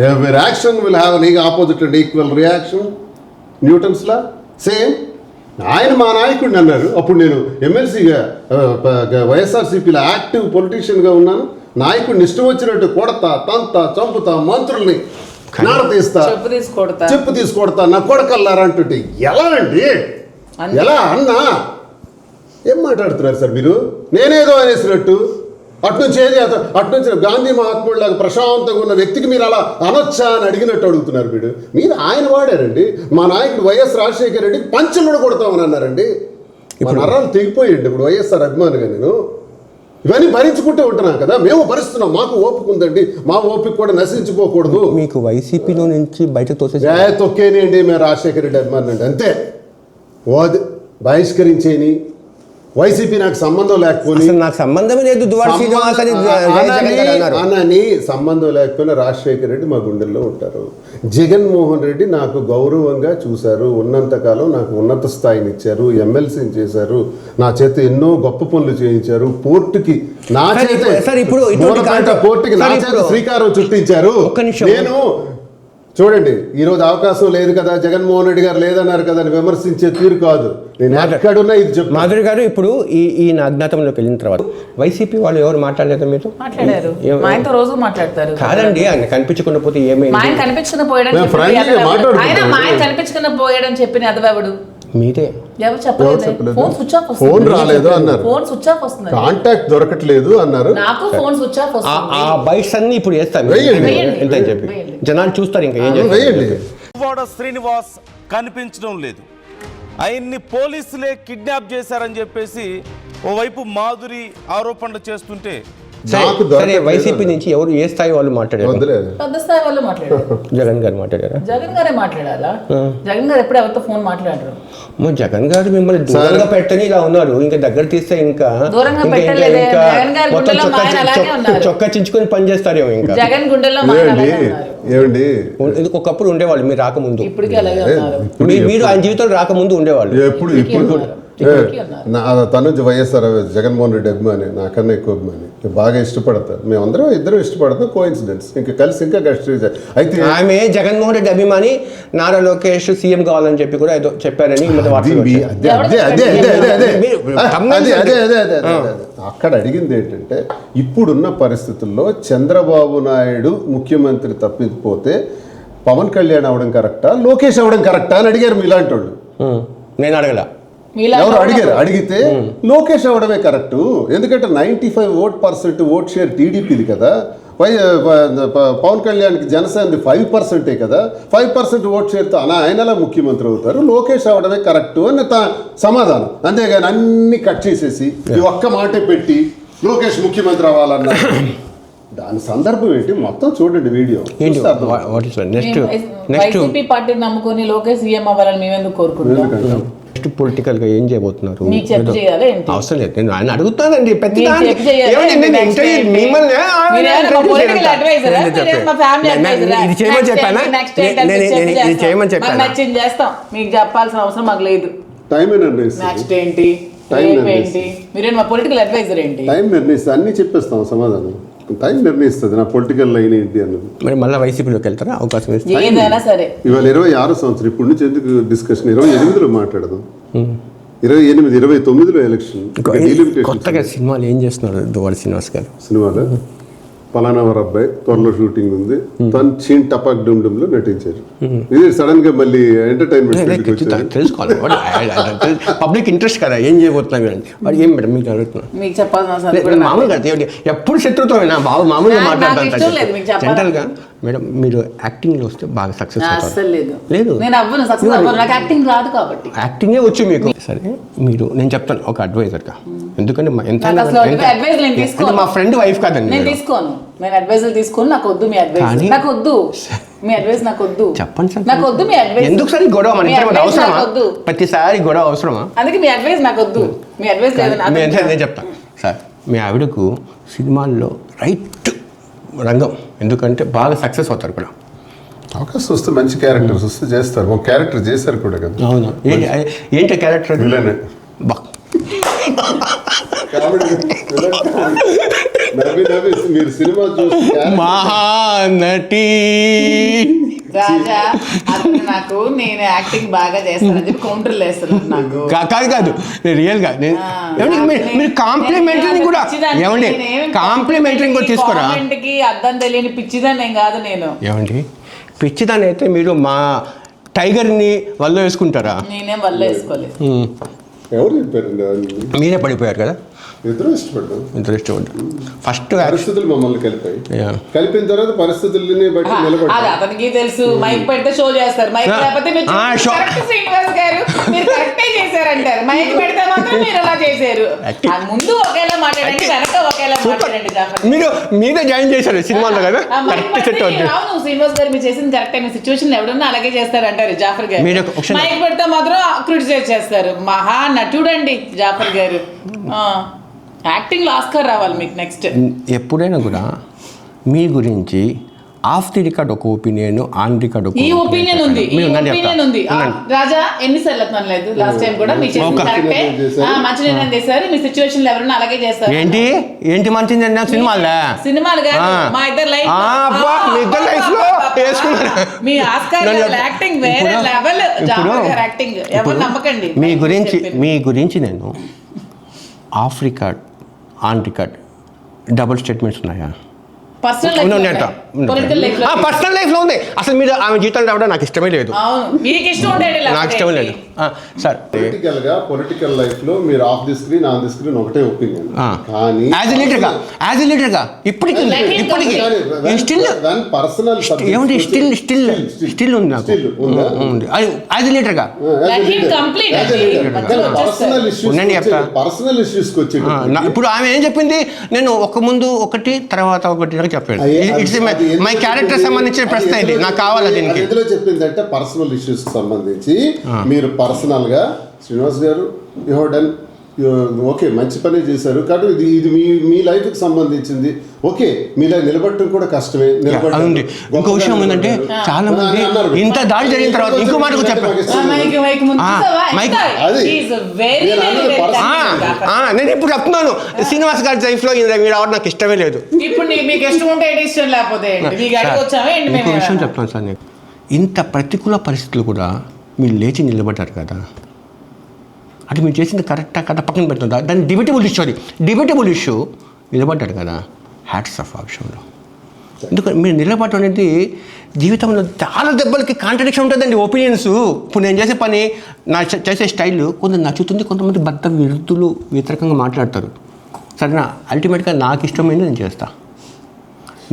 [SPEAKER 1] ఎవరి action will have an opposite and equal reaction. Newton's law same. ఆయన మా నాయకుడిని అన్నారు. అప్పుడు నేను ఎమ్మెల్సీగా వైఎస్ఆర్సీపీలో యాక్టివ్ పొలిటీషియన్గా ఉన్నాను. నాయకుడిని ఇష్టం వచ్చినట్టు కొడతా, తంతా, చంపుతా, మంత్రుల్ని నారతీస్తా, చెప్పు తీసుకొడతా, నా కొడకల్లారా అంటుంటే ఎలా అండి? ఎలా అన్నా? ఏం మాట్లాడుతున్నారు సార్ మీరు? నేనేదో అనేసినట్టు అట్నుంచి గాంధీ మహాత్ముడిలాగా ప్రశాంతంగా ఉన్న వ్యక్తికి మీరు అలా అనొచ్చా అని అడిగినట్టు అడుగుతున్నారు. మీరు ఆయన వాడారండి. మా నాయకుడు వైఎస్ రాజశేఖర రెడ్డికి పంచలు కూడా కొడతామని అన్నారండి. ఇప్పుడు నరాలు తెగిపోయింది. ఇప్పుడు వైఎస్ఆర్ అభిమానిగా నేను ఇవన్నీ భరించుకుంటూ ఉంటున్నాం కదా, మేము భరిస్తున్నాం, మాకు ఓపిక ఉందండి, మా ఓపిక కూడా నశించిపోకూడదు.
[SPEAKER 2] మీకు వైసీపీలో నుంచి బయటకు తోసేసి
[SPEAKER 1] తొక్కేనండి, మేము రాజశేఖర రెడ్డి అభిమానండి అంతే. బహిష్కరించేని వైసీపీ నాకు సంబంధం లేకపోయి,
[SPEAKER 2] అసలు నాకు సంబంధమే లేదు దువ్వాడ శ్రీనివాస్ అని జగన్ గారు అన్నారు.
[SPEAKER 1] అనని సంబంధం లేకపోయినా రాజశేఖర రెడ్డి మా గుండెల్లో ఉంటారు. జగన్మోహన్ రెడ్డి నాకు గౌరవంగా చూశారు, ఉన్నంతకాలం నాకు ఉన్నత స్థాయిని ఇచ్చారు, ఎమ్మెల్సీని చేశారు, నా చేత ఎన్నో గొప్ప పనులు చేయించారు, పోర్టుకి నా చేత పోర్టుకి నా చేత శ్రీకారం చుట్టించారు. నేను చూడండి, ఈరోజు అవకాశం లేదు కదా, జగన్మోహన్ రెడ్డి గారు లేదన్నారు కదా అని విమర్శించే తీరు కాదు. నేను ఎక్కడున్నా ఇది చెప్పు.
[SPEAKER 2] మాధురి గారు ఇప్పుడు ఈ అజ్ఞాతంలోకి వెళ్ళిన తర్వాత వైసీపీ వాళ్ళు ఎవరు మాట్లాడలేదు మీతో?
[SPEAKER 3] మాట్లాడారు, మా ఆయనతో రోజు మాట్లాడతారు.
[SPEAKER 2] కాదండి, ఆయన కనిపించకుండా పోతే ఏమైంది?
[SPEAKER 3] మా ఆయన కనిపించకుండా పోయాడని కనిపించకుండా పోయాడని చెప్పిన అదవెవడు?
[SPEAKER 2] మీరే.
[SPEAKER 3] ఎవరు చెప్పలేదు. ఫోన్ స్విచ్ ఆఫ్ వస్తుంది,
[SPEAKER 1] ఫోన్ రాలేదు అన్నారు,
[SPEAKER 3] ఫోన్ స్విచ్ ఆఫ్ వస్తుంది,
[SPEAKER 1] కాంటాక్ట్ దొరకట్లేదు అన్నారు.
[SPEAKER 3] నాకు ఫోన్ స్విచ్ ఆఫ్ వస్తుంది.
[SPEAKER 2] ఆ బైట్స్ అన్ని ఇప్పుడు వేస్తాను ఎంత అని చెప్పి జనాలు చూస్తారు. ఇంకా ఏం
[SPEAKER 1] వేయండి.
[SPEAKER 5] దువ్వాడ శ్రీనివాస్ కనిపించడం లేదు, ఆయన్ని పోలీసులే కిడ్నాప్ చేశారని చెప్పేసి ఓవైపు మాధురి ఆరోపణలు చేస్తుంటే,
[SPEAKER 2] సరే వైసీపీ నుంచి ఎవరు ఏ స్థాయి వాళ్ళు మాట్లాడారు?
[SPEAKER 3] పెద్ద స్థాయి వాళ్ళు మాట్లాడారు.
[SPEAKER 2] జగన్ గారు మాట్లాడారా?
[SPEAKER 3] జగన్ గారే మాట్లాడాలా? జగన్ గారు ఎప్పుడు ఎవరితో ఫోన్ మాట్లాడరు.
[SPEAKER 2] జగన్ గారు మిమ్మల్ని దూరంగా పెట్టని ఇలా ఉన్నారు, ఇంకా దగ్గర తీస్తే ఇంకా చొక్కా చించుకొని పని చేస్తారేమో. ఇంకా
[SPEAKER 3] జగన్ గుండెల్లో
[SPEAKER 1] ఏమండి,
[SPEAKER 2] ఒకప్పుడు ఉండేవాళ్ళు మీరు రాకముందు,
[SPEAKER 3] ఇప్పటికీ అలాగే ఉన్నారు.
[SPEAKER 2] మీరు ఆయన జీవితంలో రాకముందు ఉండేవాళ్ళు.
[SPEAKER 1] ఇప్పుడు తనుజ్ వైఎస్ఆర్ జగన్మోహన్ రెడ్డి అభిమాని, నాకన్నా ఎక్కువ అభిమాని, బాగా ఇష్టపడతారు. మేమందరం ఇద్దరం ఇష్టపడతాం, కోఇన్సిడెన్స్. ఇంకా కలిసి ఇంకా అయితే
[SPEAKER 2] ఆమె జగన్మోహన్ రెడ్డి అభిమాని, నారా లోకేష్ సీఎం కావాలని చెప్పి కూడా ఏదో చెప్పారని
[SPEAKER 1] అక్కడ అడిగింది ఏంటంటే, ఇప్పుడున్న పరిస్థితుల్లో చంద్రబాబు నాయుడు ముఖ్యమంత్రి తప్పిపోతే పవన్ కళ్యాణ్ అవడం కరెక్టా, లోకేష్ అవడం కరెక్టా అని అడిగారు మీలాంటి వాళ్ళు.
[SPEAKER 2] నేను అడగల,
[SPEAKER 1] ఎవరు అడిగారు? అడిగితే లోకేష్ అవడమే కరెక్టు, ఎందుకంటే 95% ఓట్ షేర్ టీడీపీది కదా, పవన్ కళ్యాణ్కి జనసేనది 5% కదా, 5% ఓట్ షేర్తో ఆయనలా ముఖ్యమంత్రి అవుతారు, లోకేష్ అవడమే కరెక్టు అని సమాధానం. అంతేగాని అన్ని కట్ చేసేసి ఈ ఒక్క మాటే పెట్టి లోకేష్ ముఖ్యమంత్రి అవ్వాలన్నారు. దాని సందర్భం ఏంటి మొత్తం చూడండి వీడియో.
[SPEAKER 3] వైసీపీ పార్టీ నమ్ముకొని లోకేష్ సీఎం అవ్వాలని మేమెందుకు కోరుకుంటున్నాం?
[SPEAKER 2] నెక్స్ట్ పొలిటికల్ గా ఏం చేయబోతున్నారు?
[SPEAKER 3] అవసరం
[SPEAKER 2] లేదు, నేను ఆయన అడుగుతానండి. చేయమని చెప్పాను,
[SPEAKER 3] మీకు చెప్పాల్సిన అవసరం మాకు లేదు.
[SPEAKER 1] టైం
[SPEAKER 3] నెక్స్ట్ ఏంటి, మీరేంటి మా పొలిటికల్ అడ్వైజర్ ఏంటి?
[SPEAKER 1] టైం నిర్ణయిస్తే అన్ని చెప్పేస్తాం, సమాధానం టైం నిర్ణయిస్తుంది నా పొలిటికల్ లైన్ ఏంటి అన్నది.
[SPEAKER 2] మరి మళ్ళీ వైసీపీలోకి వెళ్తారా? అవకాశం
[SPEAKER 3] ఏదైనా సరే.
[SPEAKER 1] ఇవాళ 26వ సంవత్సరం, ఇప్పటి నుంచి ఎందుకు డిస్కషన్, 28లో మాట్లాడదాం. 28, 29లో ఎలక్షన్.
[SPEAKER 2] కొత్తగా సినిమాలు ఏం చేస్తున్నారు దువ్వాడ శ్రీనివాస్ గారు?
[SPEAKER 1] సినిమాలో పలానా వారి అబ్బాయి త్వరలో షూటింగ్ ఉంది, తను చీన్ టపాక్ డుమ్ డుమ్ లో నటించారు. ఇది సడన్ గా మళ్ళీ ఎంటర్టైన్మెంట్
[SPEAKER 2] తెలుసుకోవాలి, పబ్లిక్ ఇంట్రెస్ట్ కదా, ఏం చేయబోతున్నాం వాడు ఏం మేడం మీకు అడుగుతున్నాను. మామూలుగా ఎప్పుడు శత్రుత్వమేనా బాబు, మామూలుగా మాట్లాడతాను. జనరల్ గా మేడం మీరు యాక్టింగ్ లో వస్తే బాగా సక్సెస్ లేదు, యాక్టింగే వచ్చు మీకు. సరే మీరు, నేను చెప్తాను ఒక అడ్వైజర్ గా, ఎందుకంటే మా ఫ్రెండ్ వైఫ్ కాదండి.
[SPEAKER 3] నేను అడ్వైజర్ తీసుకోను, నాకు వద్దు మీ అడ్వైస్, నాకు వద్దు మీ అడ్వైస్, నాకు వద్దు.
[SPEAKER 2] చెప్పండి సార్,
[SPEAKER 3] నాకు వద్దు మీ అడ్వైస్.
[SPEAKER 2] ఎందుకు సార్ గొడవ? మన ఇద్దరం అవసరమా? ప్రతిసారి గొడవ అవసరమా?
[SPEAKER 3] అందుకే మీ అడ్వైస్ నాకు వద్దు, మీ అడ్వైస్ లేదు.
[SPEAKER 2] నేను చెప్తాను సార్, మీ ఆవిడకు సినిమాల్లో రైట్ రంగం, ఎందుకంటే బాగా సక్సెస్ అవుతారు కూడా.
[SPEAKER 1] అవకాశం వస్తే మంచి క్యారెక్టర్స్ వస్తే చేస్తారు. ఒక క్యారెక్టర్ చేశారు కూడా కదా.
[SPEAKER 2] అవును, ఏంటి క్యారెక్టర్?
[SPEAKER 1] మీరు సినిమా చూస్తే
[SPEAKER 2] మహానటి
[SPEAKER 3] రాజా అతను నాకు నేను యాక్టింగ్ బాగా చేస్తానని చెప్పి కౌంటర్లు వేస్తున్నాను నాకు.
[SPEAKER 2] కాదు రియల్ గా మీరు కాంప్లిమెంటరీ కూడా ఏమండి, కాంప్లిమెంటరీ కూడా తీసుకోరా?
[SPEAKER 3] కి అర్థం తెలియని పిచ్చిదాన్ని ఏం కాదు నేను.
[SPEAKER 2] ఏమండి పిచ్చిదాన్ని అయితే మీరు మా టైగర్ని వల్ల వేసుకుంటారా?
[SPEAKER 3] నేనేం వల్ల వేసుకోలేదు.
[SPEAKER 1] ఎవరు చెప్పారు?
[SPEAKER 2] మీరే పడిపోయారు కదా.
[SPEAKER 1] ఇద్దరు ఇష్టపడ్డాం.
[SPEAKER 2] ఇద్దరు ఇష్టపడ్డారు. ఫస్ట్
[SPEAKER 1] పరిస్థితులు మమ్మల్ని కలిపాయి.
[SPEAKER 2] Yeah.
[SPEAKER 1] కలిపిన తర్వాత పరిస్థితుల్ని బట్టి
[SPEAKER 3] అది
[SPEAKER 1] నిలబడ్డాం.
[SPEAKER 3] అతనికి తెలుసు. మైక్ పెడితే షో చేస్తారు, మైక్ లేకపోతే మీరు కరెక్ట్ శ్రీనివాస్ గారు మీరు కరెక్టే చేశారంటారు. మైక్ పెడితే మాత్రం మీరు అలా చేశారు. ముందు ఒకేలా మాట్లాడండి, వెనక ఒకేలా మాట్లాడండి.
[SPEAKER 2] మీరు మీరే జాయిన్ చేశారు సినిమాలో కదా, కరెక్ట్ సెట్ అవుతుంది.
[SPEAKER 3] అవును శ్రీనివాస్ గారు మీరు చేసింది కరెక్ట్ అయిన సిచ్యువేషన్ ఎవడన్నా అలాగే చేస్తారు అంటారు జాఫర్ గారు.
[SPEAKER 2] మీరు ఒకసారి-
[SPEAKER 3] మైక్ పెడితే మాత్రం క్రిటిసైజ్ చేస్తారు. మహా నటుడండి జాఫర్ గారు. యాక్టింగ్ ఆస్కార్ రావాలి మీకు నెక్స్ట్.
[SPEAKER 2] ఎప్పుడైనా కూడా మీ గురించి ఆఫ్ ది రికార్డ్ ఒక ఒపీనియన్, ఆన్ రికార్డ్ ఒక
[SPEAKER 3] ఈ ఒపీనియన్ ఉంది, ఈ ఒపీనియన్ ఉంది. రాజా ఎన్నిసార్లు లేదు లాస్ట్ టైం కూడా మీరు చేసింది కరెక్టే, మంచి నిర్ణయం చేశారు. మీ సిచ్యువేషన్ లో ఎవరైనా అలాగే చేస్తారు.
[SPEAKER 2] ఏంటి ఏంటి మంచి
[SPEAKER 3] సినిమాలు కాదు, మా ఇద్దరు లైఫ్ మీ ఆస్కార్ యాక్టింగ్ వేరే లెవెల్. జాఫర్ గారు యాక్టింగ్ ఎవరు నమ్మకండి.
[SPEAKER 2] మీ గురించి నేను of record, on record double statements ఉన్నాయా?
[SPEAKER 3] పర్సనల్
[SPEAKER 2] లైఫ్ లో ఉంది. అసలు మీరు ఆమె జీవితం రావడం నాకు ఇష్టమే లేదు. నాకు ఇష్టమే లేదు సార్.
[SPEAKER 1] పొలిటికల్ లైఫ్ లో మీరు of the screen, on the screen ఒకటే ఒపీనియన్. కానీ
[SPEAKER 2] యాజ్ ఎ లీడర్ గా ఇప్పటికి
[SPEAKER 1] పర్సనల్
[SPEAKER 2] ఏమంటే స్టిల్ ఉంది నాకు ఉంది యాజ్ ఎ లీడర్ గా.
[SPEAKER 1] పర్సనల్ ఇష్యూస్ వచ్చి
[SPEAKER 2] ఇప్పుడు ఆమె ఏం చెప్పింది, నేను ఒక ముందు ఒకటి తర్వాత ఒకటి చెప్పాను. ఇట్స్ మై క్యారెక్టర్ సంబంధించిన ప్రశ్న ఇది, నాకు కావాలి. దీనికి
[SPEAKER 1] ఎందులో చెప్పిందంటే పర్సనల్ ఇష్యూస్ సంబంధించి మీరు పర్సనల్ గా శ్రీనివాస్ గారు యు హావ్ డన్ ఓకే, మంచి పని చేశారు. కాబట్టి ఇది మీ లైఫ్ కి సంబంధించింది. ఓకే, మీలా నిలబడటం కూడా కష్టమే.
[SPEAKER 2] అవునండి. ఇంకో విషయం ఏంటంటే చాలా మంది ఇంత దాడి జరిగిన తర్వాత ఇంకో మాట చెప్పాను. నేను ఇప్పుడు చెప్తున్నాను, శ్రీనివాస్ గారి లైఫ్ లో మీరు రావడం నాకు ఇష్టమే లేదు. ఇంకో విషయం చెప్తాను సార్, నేను ఇంత ప్రతికూల పరిస్థితులు కూడా మీరు లేచి నిలబడ్డారు కదా, అది మీరు చేసింది కరెక్టా కదా పక్కన పెడుతుందా, దాన్ని డిబేటబుల్ ఇష్యూ నిలబడ్డాడు కదా, హ్యాట్స్ ఆఫ్ ఆ విషయంలో. ఎందుకంటే మీరు నిలబడటం అనేది జీవితంలో చాలా దెబ్బలకి కాంట్రడిక్షన్ ఉంటుందండి. ఒపీనియన్స్, ఇప్పుడు నేను చేసే పని, నా చేసే స్టైల్ కొంత నచ్చుతుంది, కొంతమంది భర్త విరుద్ధులు వ్యతిరేకంగా మాట్లాడతారు. సరేనా, అల్టిమేట్గా నాకు ఇష్టమైంది నేను చేస్తాను.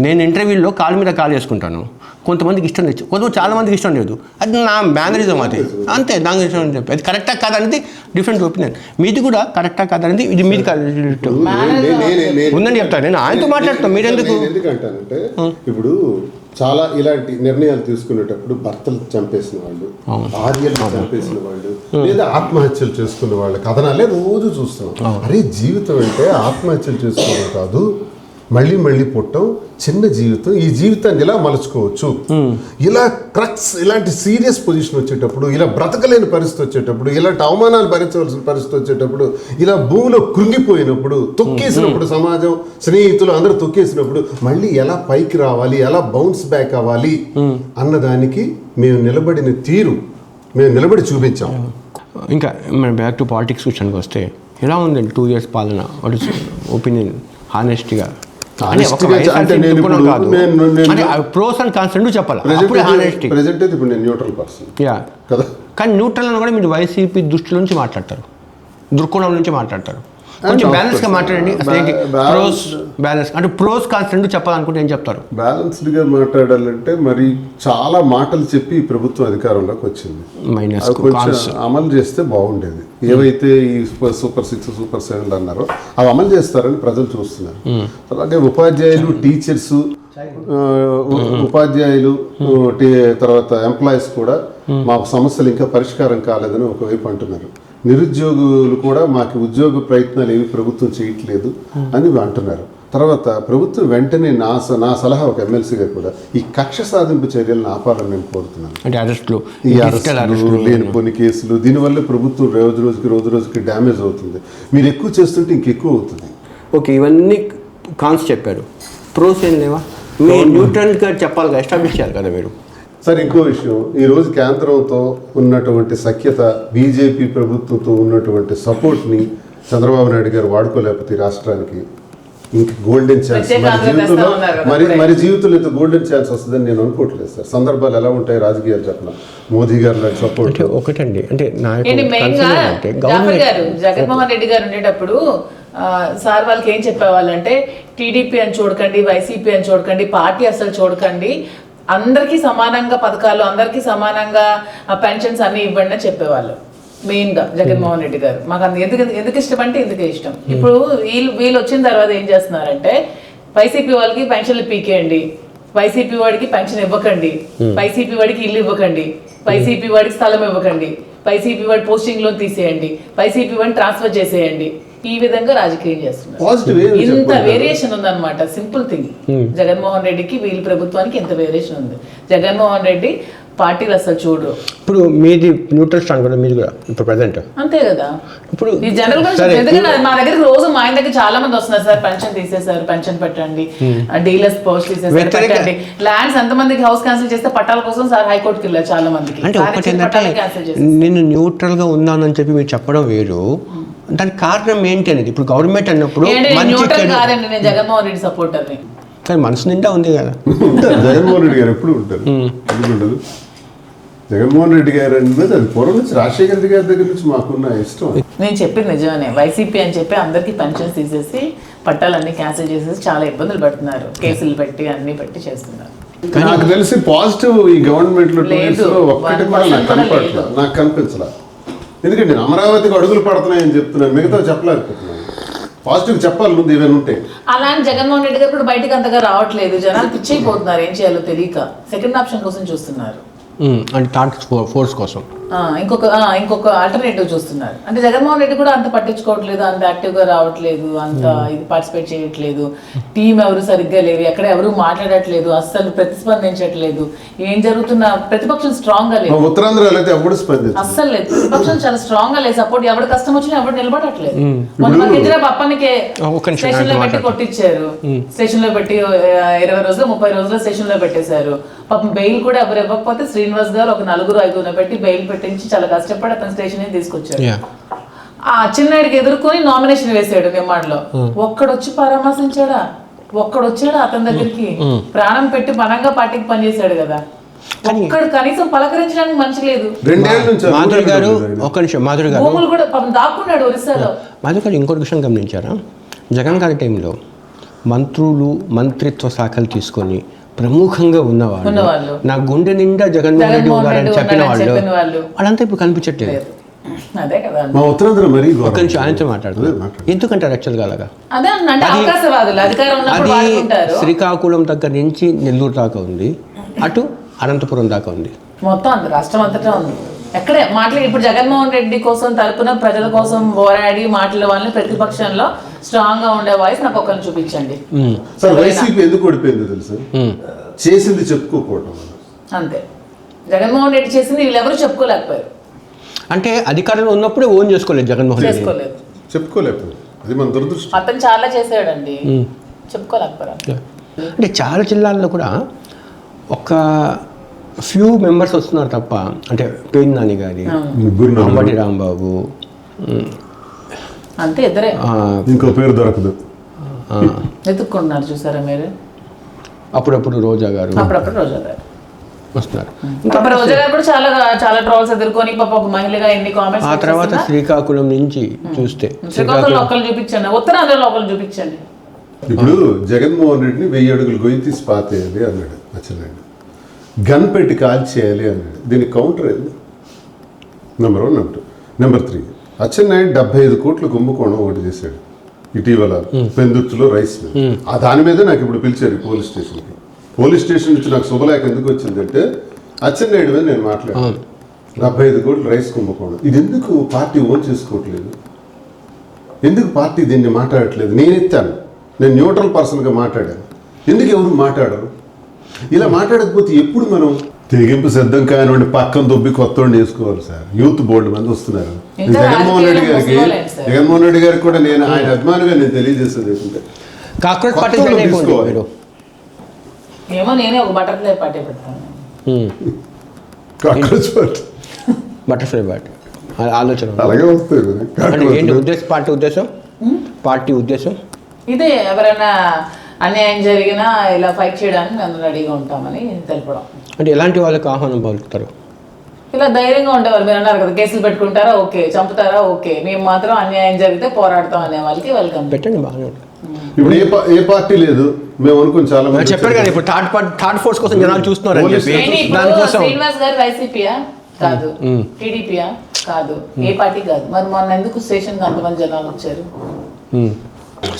[SPEAKER 2] నేను ఇంటర్వ్యూలో కాలు మీద కాలు వేసుకుంటాను, కొంతమందికి ఇష్టం లేదు, చాలా మందికి ఇష్టం లేదు. అది నా మేనరిజం, అది అంతే. నాకు ఇష్టం అని చెప్పి అది కరెక్టా కాదనేది డిఫరెంట్ ఒపీనియన్. మీది కూడా కరెక్టా కాదనేది ఇది మీది ఉందని చెప్తాను. నేను ఆయనతో మాట్లాడుతాను, మీరు
[SPEAKER 1] ఎందుకంటానంటే ఇప్పుడు చాలా ఇలాంటి నిర్ణయాలు తీసుకునేటప్పుడు భర్తలు చంపేసిన వాళ్ళు, భార్యలు చంపేసిన వాళ్ళు, లేదా ఆత్మహత్యలు చేసుకునే వాళ్ళ కథనాలే రోజు చూస్తున్నాం. అరే జీవితం అంటే ఆత్మహత్యలు చేసుకోవడం కాదు, మళ్ళీ మళ్ళీ పుట్టం, చిన్న జీవితం, ఈ జీవితాన్ని ఇలా మలుచుకోవచ్చు. ఇలా క్రక్స్, ఇలాంటి సీరియస్ పొజిషన్ వచ్చేటప్పుడు, ఇలా బ్రతకలేని పరిస్థితి వచ్చేటప్పుడు, ఇలాంటి అవమానాలు భరించవలసిన పరిస్థితి వచ్చేటప్పుడు, ఇలా భూమిలో కృంగిపోయినప్పుడు, తొక్కేసినప్పుడు, సమాజం స్నేహితులు అందరూ తొక్కేసినప్పుడు మళ్ళీ ఎలా పైకి రావాలి, ఎలా బౌన్స్ బ్యాక్ అవ్వాలి అన్నదానికి మేము నిలబడిన తీరు, మేము నిలబడి చూపించాం.
[SPEAKER 2] ఇంకా మన బ్యాక్ టు పాలిటిక్స్ విషయానికి వస్తే ఎలా ఉందండి 2 years పాలన? వాట్ ఇస్ ఒపీనియన్ హానెస్ట్గా? ప్రోస్ అండ్ కాన్స్ రెండు చెప్పాలి.
[SPEAKER 1] ప్రెజెంట్ అయితే ఇప్పుడు నేను న్యూట్రల్ పర్సన్ కదా,
[SPEAKER 2] కానీ న్యూట్రల్ అని కూడా మీరు వైసీపీ దృష్టి నుంచి మాట్లాడతారు, దృక్కోణం నుంచి మాట్లాడతారు. కొంచెం బ్యాలెన్స్గా మాట్లాడండి. అసలు ప్రోస్ బ్యాలెన్స్ అంటే ప్రోస్ కాన్స్ రెండు చెప్పాలనుకుంటే ఏం చెప్తారు?
[SPEAKER 1] బ్యాలెన్స్డ్గా మాట్లాడాలంటే మరి చాలా మాటలు చెప్పి ఈ ప్రభుత్వం అధికారంలోకి వచ్చింది, కొంచెం అమలు చేస్తే బాగుండేది. ఏవైతే ఈ సూపర్ 6, సూపర్ 7 అన్నారో అవి అమలు చేస్తారని ప్రజలు చూస్తున్నారు. అలాగే ఉపాధ్యాయులు, టీచర్స్, ఉపాధ్యాయులు, తర్వాత ఎంప్లాయీస్ కూడా మాకు సమస్యలు ఇంకా పరిష్కారం కాలేదని ఒకవైపు అంటున్నారు. నిరుద్యోగులు కూడా మాకు ఉద్యోగ ప్రయత్నాలు ఏవి ప్రభుత్వం చేయట్లేదు అని అంటున్నారు. తర్వాత ప్రభుత్వం వెంటనే నా సలహా ఒక ఎమ్మెల్సీగా కూడా ఈ కక్ష సాధింపు చర్యలను ఆపాలని నేను కోరుతున్నాను.
[SPEAKER 2] అంటే అరెస్టులు,
[SPEAKER 1] లేనిపోని కేసులు, దీనివల్ల ప్రభుత్వం రోజు రోజుకి డ్యామేజ్ అవుతుంది. మీరు ఎక్కువ చేస్తుంటే ఇంకెక్కువ అవుతుంది.
[SPEAKER 2] ఓకే, ఇవన్నీ కాన్స్ చెప్పారు, ప్రోస్ ఏం లేవా? మీరు న్యూట్రల్గా చెప్పాలి, ఎస్టాబ్లిష్ చేయాలి కదా మీరు.
[SPEAKER 1] సార్ ఇంకో విషయం, ఈరోజు కేంద్రంతో ఉన్నటువంటి సఖ్యత, బీజేపీ ప్రభుత్వంతో ఉన్నటువంటి సపోర్ట్ని చంద్రబాబు నాయుడు గారు వాడుకోలేకపోతే రాష్ట్రానికి ఇంక గోల్డెన్ ఛాన్స్ మరి జీవితంలో ఇంత గోల్డెన్ ఛాన్స్ వస్తుందని నేను అనుకోవట్లేదు సార్. సందర్భాలు ఎలా ఉంటాయి రాజకీయాలు చెప్పిన మోదీ గారు లాంటి సపోర్ట్
[SPEAKER 2] ఒకటండి. అంటే
[SPEAKER 3] జగన్మోహన్ రెడ్డి గారు ఉండేటప్పుడు సార్ వాళ్ళకి ఏం చెప్పేవాళ్ళంటే టీడీపీ అని చూడకండి, వైసీపీ అని చూడకండి, పార్టీ అసలు చూడకండి, అందరికీ సమానంగా పథకాలు, అందరికీ సమానంగా పెన్షన్స్ అన్ని ఇవ్వండి అని చెప్పేవాళ్ళు మెయిన్ గా జగన్మోహన్ రెడ్డి గారు. మాకు ఎందుకు ఇష్టం అంటే ఎందుకే ఇష్టం. ఇప్పుడు వీళ్ళు వచ్చిన తర్వాత ఏం చేస్తున్నారంటే వైసీపీ వాళ్ళకి పెన్షన్లు పీకేయండి, వైసీపీ వాడికి పెన్షన్ ఇవ్వకండి, వైసీపీ వాడికి ఇల్లు ఇవ్వకండి, వైసీపీ వాడికి స్థలం ఇవ్వకండి, వైసీపీ వాడి పోస్టింగ్ లోన్ తీసేయండి, వైసీపీ వాడిని ట్రాన్స్ఫర్ చేసేయండి, ఈ విధంగా రాజకీయం చేస్తున్నారు. ఇంత వేరియేషన్ ఉందన్నమాట. Simple thing. జగన్మోహన్ రెడ్డికి వీళ్ళ ప్రభుత్వానికి ఇంత వేరియేషన్ ఉంది. జగన్మోహన్ రెడ్డి పార్టీలు అసలు చూడరు.
[SPEAKER 2] ఇప్పుడు మీది న్యూట్రల్ స్టాండ్ కూడా మీది కూడా ఇప్పుడు ప్రెసెంట్
[SPEAKER 3] అంతే కదా.
[SPEAKER 2] ఇప్పుడు
[SPEAKER 3] ఈ జనరల్ గా ఎందుకంటే మా దగ్గరికి రోజు మా ఆయన దగ్గర చాలా మంది వస్తున్నారు, సార్ పెన్షన్ తీసేశారు, పెన్షన్ పెట్టండి, డీలర్స్ పోస్ట్ తీసేసారు, పెట్టండి, ల్యాండ్స్ ఎంతమందికి హౌస్ క్యాన్సిల్ చేస్తే పట్టాల కోసం సార్ హైకోర్టుకి వెళ్ళారు చాలా మందికి.
[SPEAKER 2] అంటే ఒకటి ఏంటంటే నేను న్యూట్రల్ గా ఉన్నానని చెప్పి మీరు చెప్పడం వేరు, దానికి కారణం ఏంటి అనేది. ఇప్పుడు గవర్నమెంట్ అన్నప్పుడు
[SPEAKER 3] న్యూట్రల్ కాదండి, నేను జగన్మోహన్ రెడ్డి సపోర్టర్ని.
[SPEAKER 2] కానీ మనసు నిండా ఉంది కదా.
[SPEAKER 1] జగన్మోహన్ రెడ్డి గారు ఎప్పుడు ఉంటారు, ఎందుకుండదు. జగన్మోహన్ రెడ్డి గారు అనేది అది పూర్వం నుంచి రాజశేఖర రెడ్డి గారి దగ్గర నుంచి మాకున్న ఇష్టం.
[SPEAKER 3] నేను చెప్పింది నిజమే. వైసీపీ అని చెప్పి అందరికి పెన్షన్స్ తీసేసి పట్టాలన్నీ క్యాన్సిల్ చేసేసి చాలా ఇబ్బందులు పెడుతున్నారు, కేసులు పెట్టి అన్ని పెట్టి చేస్తున్నారు.
[SPEAKER 1] నాకు తెలిసి పాజిటివ్ ఈ గవర్నమెంట్ లో ఒక్కటి కూడా నాకు కనిపించలా. ఎందుకంటే నేను అమరావతికి అడుగులు పడుతున్నాయని చెప్తున్నాను, మిగతా చెప్పలేకపోతున్నాను. పాజిటివ్ చెప్పాలి ముందు ఏమైనా ఉంటే.
[SPEAKER 3] అలాంటి జగన్మోహన్ రెడ్డి గారు కూడా బయటకు అంతగా రావట్లేదు, జనాలు పిచ్చైపోతున్నారు, ఏం చేయాలో తెలియక సెకండ్ ఆప్షన్ కోసం చూస్తున్నారు,
[SPEAKER 2] అంటే టాస్క్ ఫోర్స్ కోసం
[SPEAKER 3] ఇంకొక ఆల్టర్నేటివ్ చూస్తున్నారు. అంటే జగన్మోహన్ రెడ్డి కూడా అంత పట్టించుకోవట్లేదు, అంత యాక్టివ్ గా రావట్లేదు, అంత ఇది పార్టిసిపేట్ చేయట్లేదు, టీం ఎవరు సరిగ్గా లేరు, ఎక్కడ ఎవరు మాట్లాడట్లేదు, అస్సలు ప్రతిస్పందించట్లేదు. ఏం జరుగుతున్నా ప్రతిపక్షం స్ట్రాంగ్ గా లేదు,
[SPEAKER 1] ఉత్తరాంధ్రలో అయితే ఎవరు
[SPEAKER 3] అస్సలు లేదు. ప్రతిపక్షం చాలా స్ట్రాంగ్ గా లేదు, సపోర్ట్ ఎవరు కష్టం వచ్చినా ఎవరు నిలబడట్లేదు. మొన్న కింద పప్పనికి స్టేషన్ లో పెట్టి కొట్టించారు, స్టేషన్ లో పెట్టి 20 రోజులు 30 రోజులు స్టేషన్ లో పెట్టేశారు. పాపం బెయిల్ కూడా ఎవరు ఇవ్వకపోతే శ్రీనివాస్ గారు ఒక 4-5 పెట్టి బెయిల్ పెట్టించి చాలా కష్టపడి అతని స్టేషన్ తీసుకొచ్చారు. ఆ అచ్చెన్నాయుడికి ఎదుర్కొని నామినేషన్ వేసాడు నిమ్మాడిలో. ఒక్కడొచ్చి పరామర్శించాడా? ఒక్కడొచ్చాడా అతని దగ్గరికి? ప్రాణం పెట్టి బలంగా పార్టీకి పనిచేశాడు కదా, ఒక్కడు కనీసం పలకరించడానికి మనిషి లేదు.
[SPEAKER 2] మాధురి గారు ఒక నిమిషం, మాధురి గారు
[SPEAKER 3] భూములు కూడా పాపం దాక్కున్నాడు ఒరిస్సాలో.
[SPEAKER 2] మాధురి గారు ఇంకొక విషయం గమనించారా? జగన్ గారి టైంలో మంత్రులు మంత్రిత్వ శాఖలు తీసుకొని ప్రముఖంగా ఉన్నవాళ్ళు, నా గుండె నిండా జగన్మోహన్ రెడ్డి గారు అని చెప్పిన వాళ్ళు వాళ్ళంతా ఇప్పుడు కనిపించట్లేదు.
[SPEAKER 3] అదే కదా
[SPEAKER 1] మా ఉత్తరాంధ్ర మరి
[SPEAKER 2] ఒక నిమిషం ఆయనతో మాట్లాడుతున్నారు. ఎందుకంటారు యాక్చువల్గా అలాగా?
[SPEAKER 3] అది
[SPEAKER 2] శ్రీకాకుళం దగ్గర నుంచి నెల్లూరు దాకా ఉంది, అటు అనంతపురం దాకా ఉంది,
[SPEAKER 3] మొత్తం అంత రాష్ట్రం అంతటా ఉంది. ఎక్కడే మాట్లాడి ఇప్పుడు జగన్మోహన్ రెడ్డి కోసం తరపున ప్రజల కోసం పోరాడి మాట్లాడే వాళ్ళని ప్రతిపక్షంలో స్ట్రాంగ్ గా ఉండే వాయిస్ నాకు ఒకరిని చూపించండి.
[SPEAKER 1] సార్ వైసీపీ ఎందుకు ఓడిపోయింది తెలుసా? చేసింది చెప్పుకోకపోవడం.
[SPEAKER 3] అంతే. జగన్మోహన్ రెడ్డి చేసింది వీళ్ళెవరూ చెప్పుకోలేకపోయారు.
[SPEAKER 2] అంటే అధికారంలో ఉన్నప్పుడే ఓన్ చేసుకోలేదు జగన్మోహన్ రెడ్డి,
[SPEAKER 1] చెప్పుకోలేకపోయారు. అది మన దురదృష్టం.
[SPEAKER 3] అతను చాలా చేసాడండి, చెప్పుకోలేకపోయారు.
[SPEAKER 2] అంటే చాలా జిల్లాల్లో కూడా ఒక ఫ్యూ మెంబర్స్ వస్తున్నారు తప్ప, అంటే పేరు నాని గారి, అంబటి రాంబాబు,
[SPEAKER 3] అంతే ఇద్దరే,
[SPEAKER 1] ఇంకో పేరు దొరకదు,
[SPEAKER 3] ఎత్తుక్కున్నారు. చూసారా మీరు?
[SPEAKER 2] అప్పుడప్పుడు రోజా గారు వస్తున్నారు.
[SPEAKER 3] ఇంకా రోజా గారు కూడా చాలా చాలా ట్రోల్స్ ఎదుర్కొని పాప ఒక మహిళగా ఎన్ని కామెంట్స్.
[SPEAKER 2] ఆ తర్వాత శ్రీకాకుళం నుంచి చూస్తే
[SPEAKER 3] శ్రీకాకుళం ఒకళ్ళు చూపించండి, ఉత్తరాంధ్రలో ఒకళ్ళు చూపించండి.
[SPEAKER 1] ఇప్పుడు జగన్మోహన్ రెడ్డిని 1000 అడుగులు గొయ్యి తీసి పాతేయాలి అన్నాడు అచ్చెన్నాయుడు, గన్ పెట్టి కాల్చేయాలి అన్నాడు. దీనికి కౌంటర్ ఏంది? నెంబర్ 1. నెంబర్ 2. నెంబర్ 3, అచ్చెన్నాయుడు 75 కోట్ల కుంభకోణం ఒకటి చేశాడు ఇటీవల పెందుర్తిలో రైస్ మిల్. ఆ దాని మీద నాకు ఇప్పుడు పిలిచారు పోలీస్ స్టేషన్కి. పోలీస్ స్టేషన్ నుంచి నాకు శుభలేఖ ఎందుకు వచ్చిందంటే అచ్చెన్నాయుడు మీద నేను మాట్లాడాను. 75 కోట్ల రైస్ కుంభకోణం. ఇది ఎందుకు పార్టీ ఓన్ చేసుకోవట్లేదు? ఎందుకు పార్టీ దీన్ని మాట్లాడట్లేదు? నేను ఎత్తాను, నేను న్యూట్రల్ పర్సన్గా మాట్లాడాను. ఎందుకు ఎవరు మాట్లాడరు? ఇలా మాట్లాడకపోతే ఎప్పుడు మనం తెగింపు సిద్ధం కానివ్వండి పక్కన దొబ్బి కొత్త వేసుకోవాలి సార్. యూత్ బోర్డు మంది వస్తున్నారు. జగన్మోహన్ రెడ్డి గారికి కూడా నేను ఆయన అభిమానిగా నేను తెలియజేసేది ఏంటంటే
[SPEAKER 3] ఏమో నేనే ఒక బటర్ఫ్లై పార్టీ పెడతాను.
[SPEAKER 2] బటర్ఫ్లై పార్టీ ఆలోచన
[SPEAKER 1] అలాగే వస్తుంది.
[SPEAKER 2] పార్టీ ఉద్దేశం
[SPEAKER 3] ఇదే, ఎవరైనా అన్యాయం జరిగినా ఇలా ఫైట్ చేయడానికి మేము రెడీగా ఉంటామని తెలపడం.
[SPEAKER 2] అంటే ఎలాంటి వాళ్ళకి ఆహ్వానం పలుకుతారు?
[SPEAKER 3] ఇలా ధైర్యంగా ఉండేవాళ్ళు. మీరు అన్నారు కదా కేసులు పెట్టుకుంటారా ఓకే, చంపుతారా ఓకే, మేము మాత్రం అన్యాయం జరిగితే పోరాడతాం అనే వాళ్ళకి వెల్కమ్.
[SPEAKER 2] పెట్టండి బాగానే ఉంటుంది.
[SPEAKER 1] ఇప్పుడు ఏ పార్టీ లేదు మేము అనుకుని చాలా మంది
[SPEAKER 2] చెప్పారు కదా ఇప్పుడు థర్డ్ ఫోర్స్ కోసం జనాలు చూస్తున్నారు అని చెప్పి
[SPEAKER 3] ఏంటి ఇప్పుడు
[SPEAKER 2] దానికోసం
[SPEAKER 3] శ్రీనివాస్ గారు వైసీపీయా కాదు, టీడీపీయా కాదు, ఏ పార్టీ కాదు, మరి మొన్న ఎందుకు స్టేషన్ కి అంతమంది జనాలు వచ్చారు?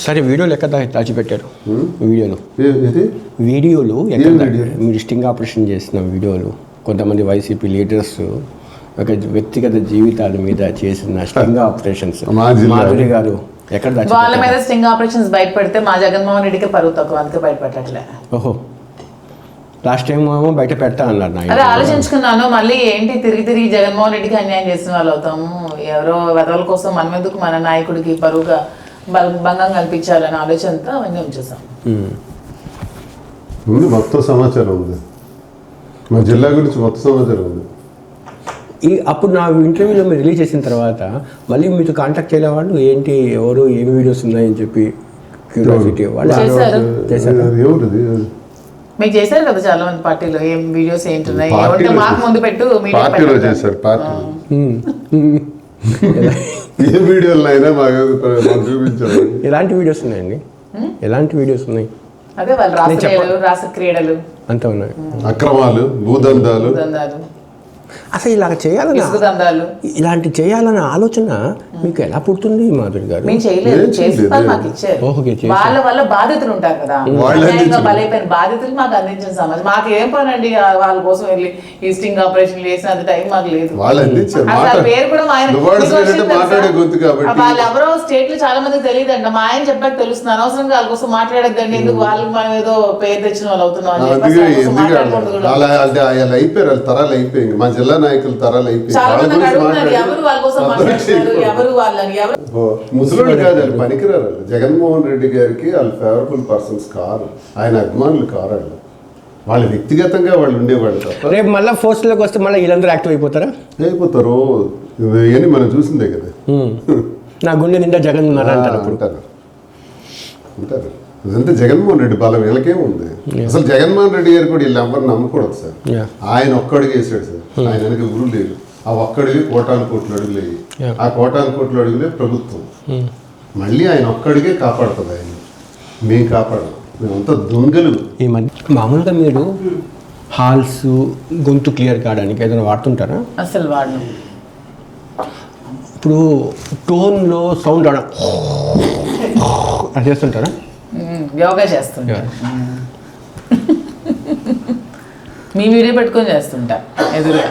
[SPEAKER 2] సరే వీడియోలు ఎక్కడ దాచిపెట్టారు?
[SPEAKER 1] ఇది
[SPEAKER 2] వీడియోలు ఎక్కడ
[SPEAKER 1] వీడియో?
[SPEAKER 2] మీరు స్టింగ్ ఆపరేషన్ చేసిన వీడియోలు కొంతమంది వైసీపీ లీడర్స్ ఒక వ్యక్తిగత జీవితాల మీద చేసిన స్టింగ్ ఆపరేషన్స్
[SPEAKER 1] మా జిల్లా.
[SPEAKER 2] మాధురి గారు ఎక్కడ
[SPEAKER 3] వాళ్ళ
[SPEAKER 2] దాచిపెట్టారు?
[SPEAKER 3] మీద స్టింగ్ ఆపరేషన్స్ బయట పెడితే మా జగన్మోహన్ రెడ్డికి పరువు తక్కువ, అందుకే బయట పెట్టట్లే.
[SPEAKER 2] ఓహో లాస్ట్ టైం ఏమో బయట పెడతా అన్నారు నా
[SPEAKER 3] అదే
[SPEAKER 2] ఇంట్లో.
[SPEAKER 3] ఆలోచించుకున్నాను మళ్ళీ ఏంటి తిరిగి జగన్మోహన్ రెడ్డికి అన్యాయం చేసిన వాళ్ళు అవుతాము, ఎవరో వెదవుల కోసం మనం ఎందుకు మన నాయకుడికి పరువుగా భంగం కల్పించాలనే ఆలోచనతో అవన్నీ ఉంచేసాం.
[SPEAKER 1] ఉంది మొత్తం సమాచారం ఉంది, మా జిల్లా గురించి మొత్తం సమాచారం ఉంది.
[SPEAKER 2] అప్పుడు నా ఇంటర్వ్యూలో మీరు రిలీజ్ చేసిన తర్వాత మళ్ళీ మీతో కాంటాక్ట్ చేయలే వాళ్ళు ఏంటి ఎవరు ఏమి వీడియోస్ ఉన్నాయని చెప్పి క్యూరియాసిటీ వాళ్ళు
[SPEAKER 3] చేశారు.
[SPEAKER 2] చేశారు.
[SPEAKER 1] ఎవరిది
[SPEAKER 3] మీకు చేశారు కదా చాలా మంది పార్టీలో ఏం వీడియోస్ ఏంటున్నాయి,
[SPEAKER 1] పార్టీలో
[SPEAKER 3] ఏమంటే మాకు ముందు పెట్టు మీడియా
[SPEAKER 1] పార్టీలో
[SPEAKER 3] పెట్టు.
[SPEAKER 1] చేశారు పార్టీ ఏ వీడియోలు అయినా మాకు చూపించారు.
[SPEAKER 2] ఎలాంటి వీడియోస్ ఉన్నాయండి? ఎలాంటి వీడియోస్ ఉన్నాయి?
[SPEAKER 3] అదే వాళ్ళు రాసక్రీడలు
[SPEAKER 2] అంతా ఉన్నాయి.
[SPEAKER 1] అక్రమాలు, భూదందాలు,
[SPEAKER 3] దందాలు,
[SPEAKER 2] అసలు ఇలా చేయాలని
[SPEAKER 3] ఇసుక దందాలు.
[SPEAKER 2] ఇలాంటి చేయాలన్న ఆలోచన మీకు ఎలా పుడుతుంది మాధురి గారు?
[SPEAKER 3] మేము చేయలేదు,
[SPEAKER 1] ఏం
[SPEAKER 3] చేసి
[SPEAKER 1] చేయలేదు.
[SPEAKER 3] మాకు ఇచ్చారు.
[SPEAKER 2] ఓకే, చేశారు.
[SPEAKER 3] వాళ్ళ వల్ల బాధితులు ఉంటారు కదా,
[SPEAKER 1] వాళ్ళు
[SPEAKER 3] అన్యాయంగా
[SPEAKER 1] అందించారు.
[SPEAKER 3] బలైపోయిన బాధితులు మాకు అందించిన సమాజం. మాకు ఏం పని అండి వాళ్ళ కోసం వెళ్ళి ఈ స్టింగ్ ఆపరేషన్ చేసినంత టైం మాకు లేదు.
[SPEAKER 1] వాళ్ళు అందించారు.
[SPEAKER 3] అసలు ఆ పేరు కూడా మా ఆయన
[SPEAKER 1] దువ్వాడ
[SPEAKER 3] మీకు
[SPEAKER 1] శ్రీని
[SPEAKER 3] విషయం
[SPEAKER 1] అంటే మాట్లాడే
[SPEAKER 3] తెలుసా?
[SPEAKER 1] గొంతు కాబట్టి.
[SPEAKER 3] వాళ్ళు ఎవరో స్టేట్ లో చాలా మందికి తెలియదండి, మా ఆయన చెప్పాక తెలుస్తుంది. అనవసరంగా వాళ్ళ కోసం మాట్లాడద్దండి, ఎందుకు వాళ్ళకి మనం ఏదో పేరు తెచ్చిన వాళ్ళు అవుతున్నాం అని చెప్పేసి
[SPEAKER 1] అందుకే
[SPEAKER 3] వాళ్ళ కోసం
[SPEAKER 1] ఎందుకు
[SPEAKER 3] మాట్లాడకూడదు కూడా.
[SPEAKER 1] అలా అయిపోయారు, వాళ్ళ తరాలు అయిపోయింది, మా జిల్లా నాయకుల తరాలు అయిపోయింది.
[SPEAKER 3] చాలా
[SPEAKER 1] వాళ్ళ
[SPEAKER 3] మంది
[SPEAKER 1] గురించి
[SPEAKER 3] అడుగుతున్నారు
[SPEAKER 1] మాట్లాడి
[SPEAKER 3] ఎవరు వాళ్ళ కోసం మాట్లాడుతున్నారు, ఎవరు వాళ్ళని ఎవరు.
[SPEAKER 1] ముసలోళ్ళు కాదు, వాళ్ళు పనికిరారు. వాళ్ళు జగన్మోహన్ రెడ్డి గారికి వాళ్ళు ఫేవరబుల్ పర్సన్స్ కారు, ఆయన అభిమానులు కారు. వాళ్ళు వ్యక్తిగతంగా వాళ్ళు ఉండేవాళ్ళు తప్ప
[SPEAKER 2] రేపు మళ్ళీ ఫోర్స్లోకి వస్తే మళ్ళీ వీళ్ళందరూ యాక్టివ్ అయిపోతారా?
[SPEAKER 1] అయిపోతారు. ఇవన్నీ మనం చూసిన దగ్గర
[SPEAKER 2] నా గుండె నిండా జగన్ ఉన్నారా అంటారు అప్పుడు.
[SPEAKER 1] ఉంటారు. అదంతా జగన్మోహన్ రెడ్డి బలం వీళ్ళకేముంది. అసలు జగన్మోహన్ రెడ్డి గారు కూడా వీళ్ళు ఎవరు నమ్మకూడదు సార్.
[SPEAKER 2] Yeah.
[SPEAKER 1] ఆయన ఒక్కడికి వేసాడు సార్, ఆయన వెనక ఊరు లేదు. ఆ ఒక్కడికి కోటాను కోట్ల అడుగులు అయ్యి, ఆ కోటాను కోట్ల అడుగులే ప్రభుత్వం. మళ్ళీ ఆయన ఒక్కడికే కాపాడుతుంది. ఆయన మేము కాపాడము, మేమంతా దొంగలు.
[SPEAKER 2] ఈ మధ్య మామూలుగా మీరు హాల్స్ గొంతు క్లియర్ కావడానికి ఏదైనా వాడుతుంటారా?
[SPEAKER 3] అసలు వాళ్ళు
[SPEAKER 2] ఇప్పుడు టోన్లో సౌండ్ రావడం అది చేస్తుంటారా?
[SPEAKER 3] యోగా చేస్తుంటారు. మీ వీడియో పెట్టుకొని చేస్తుంటా ఎదురుగా.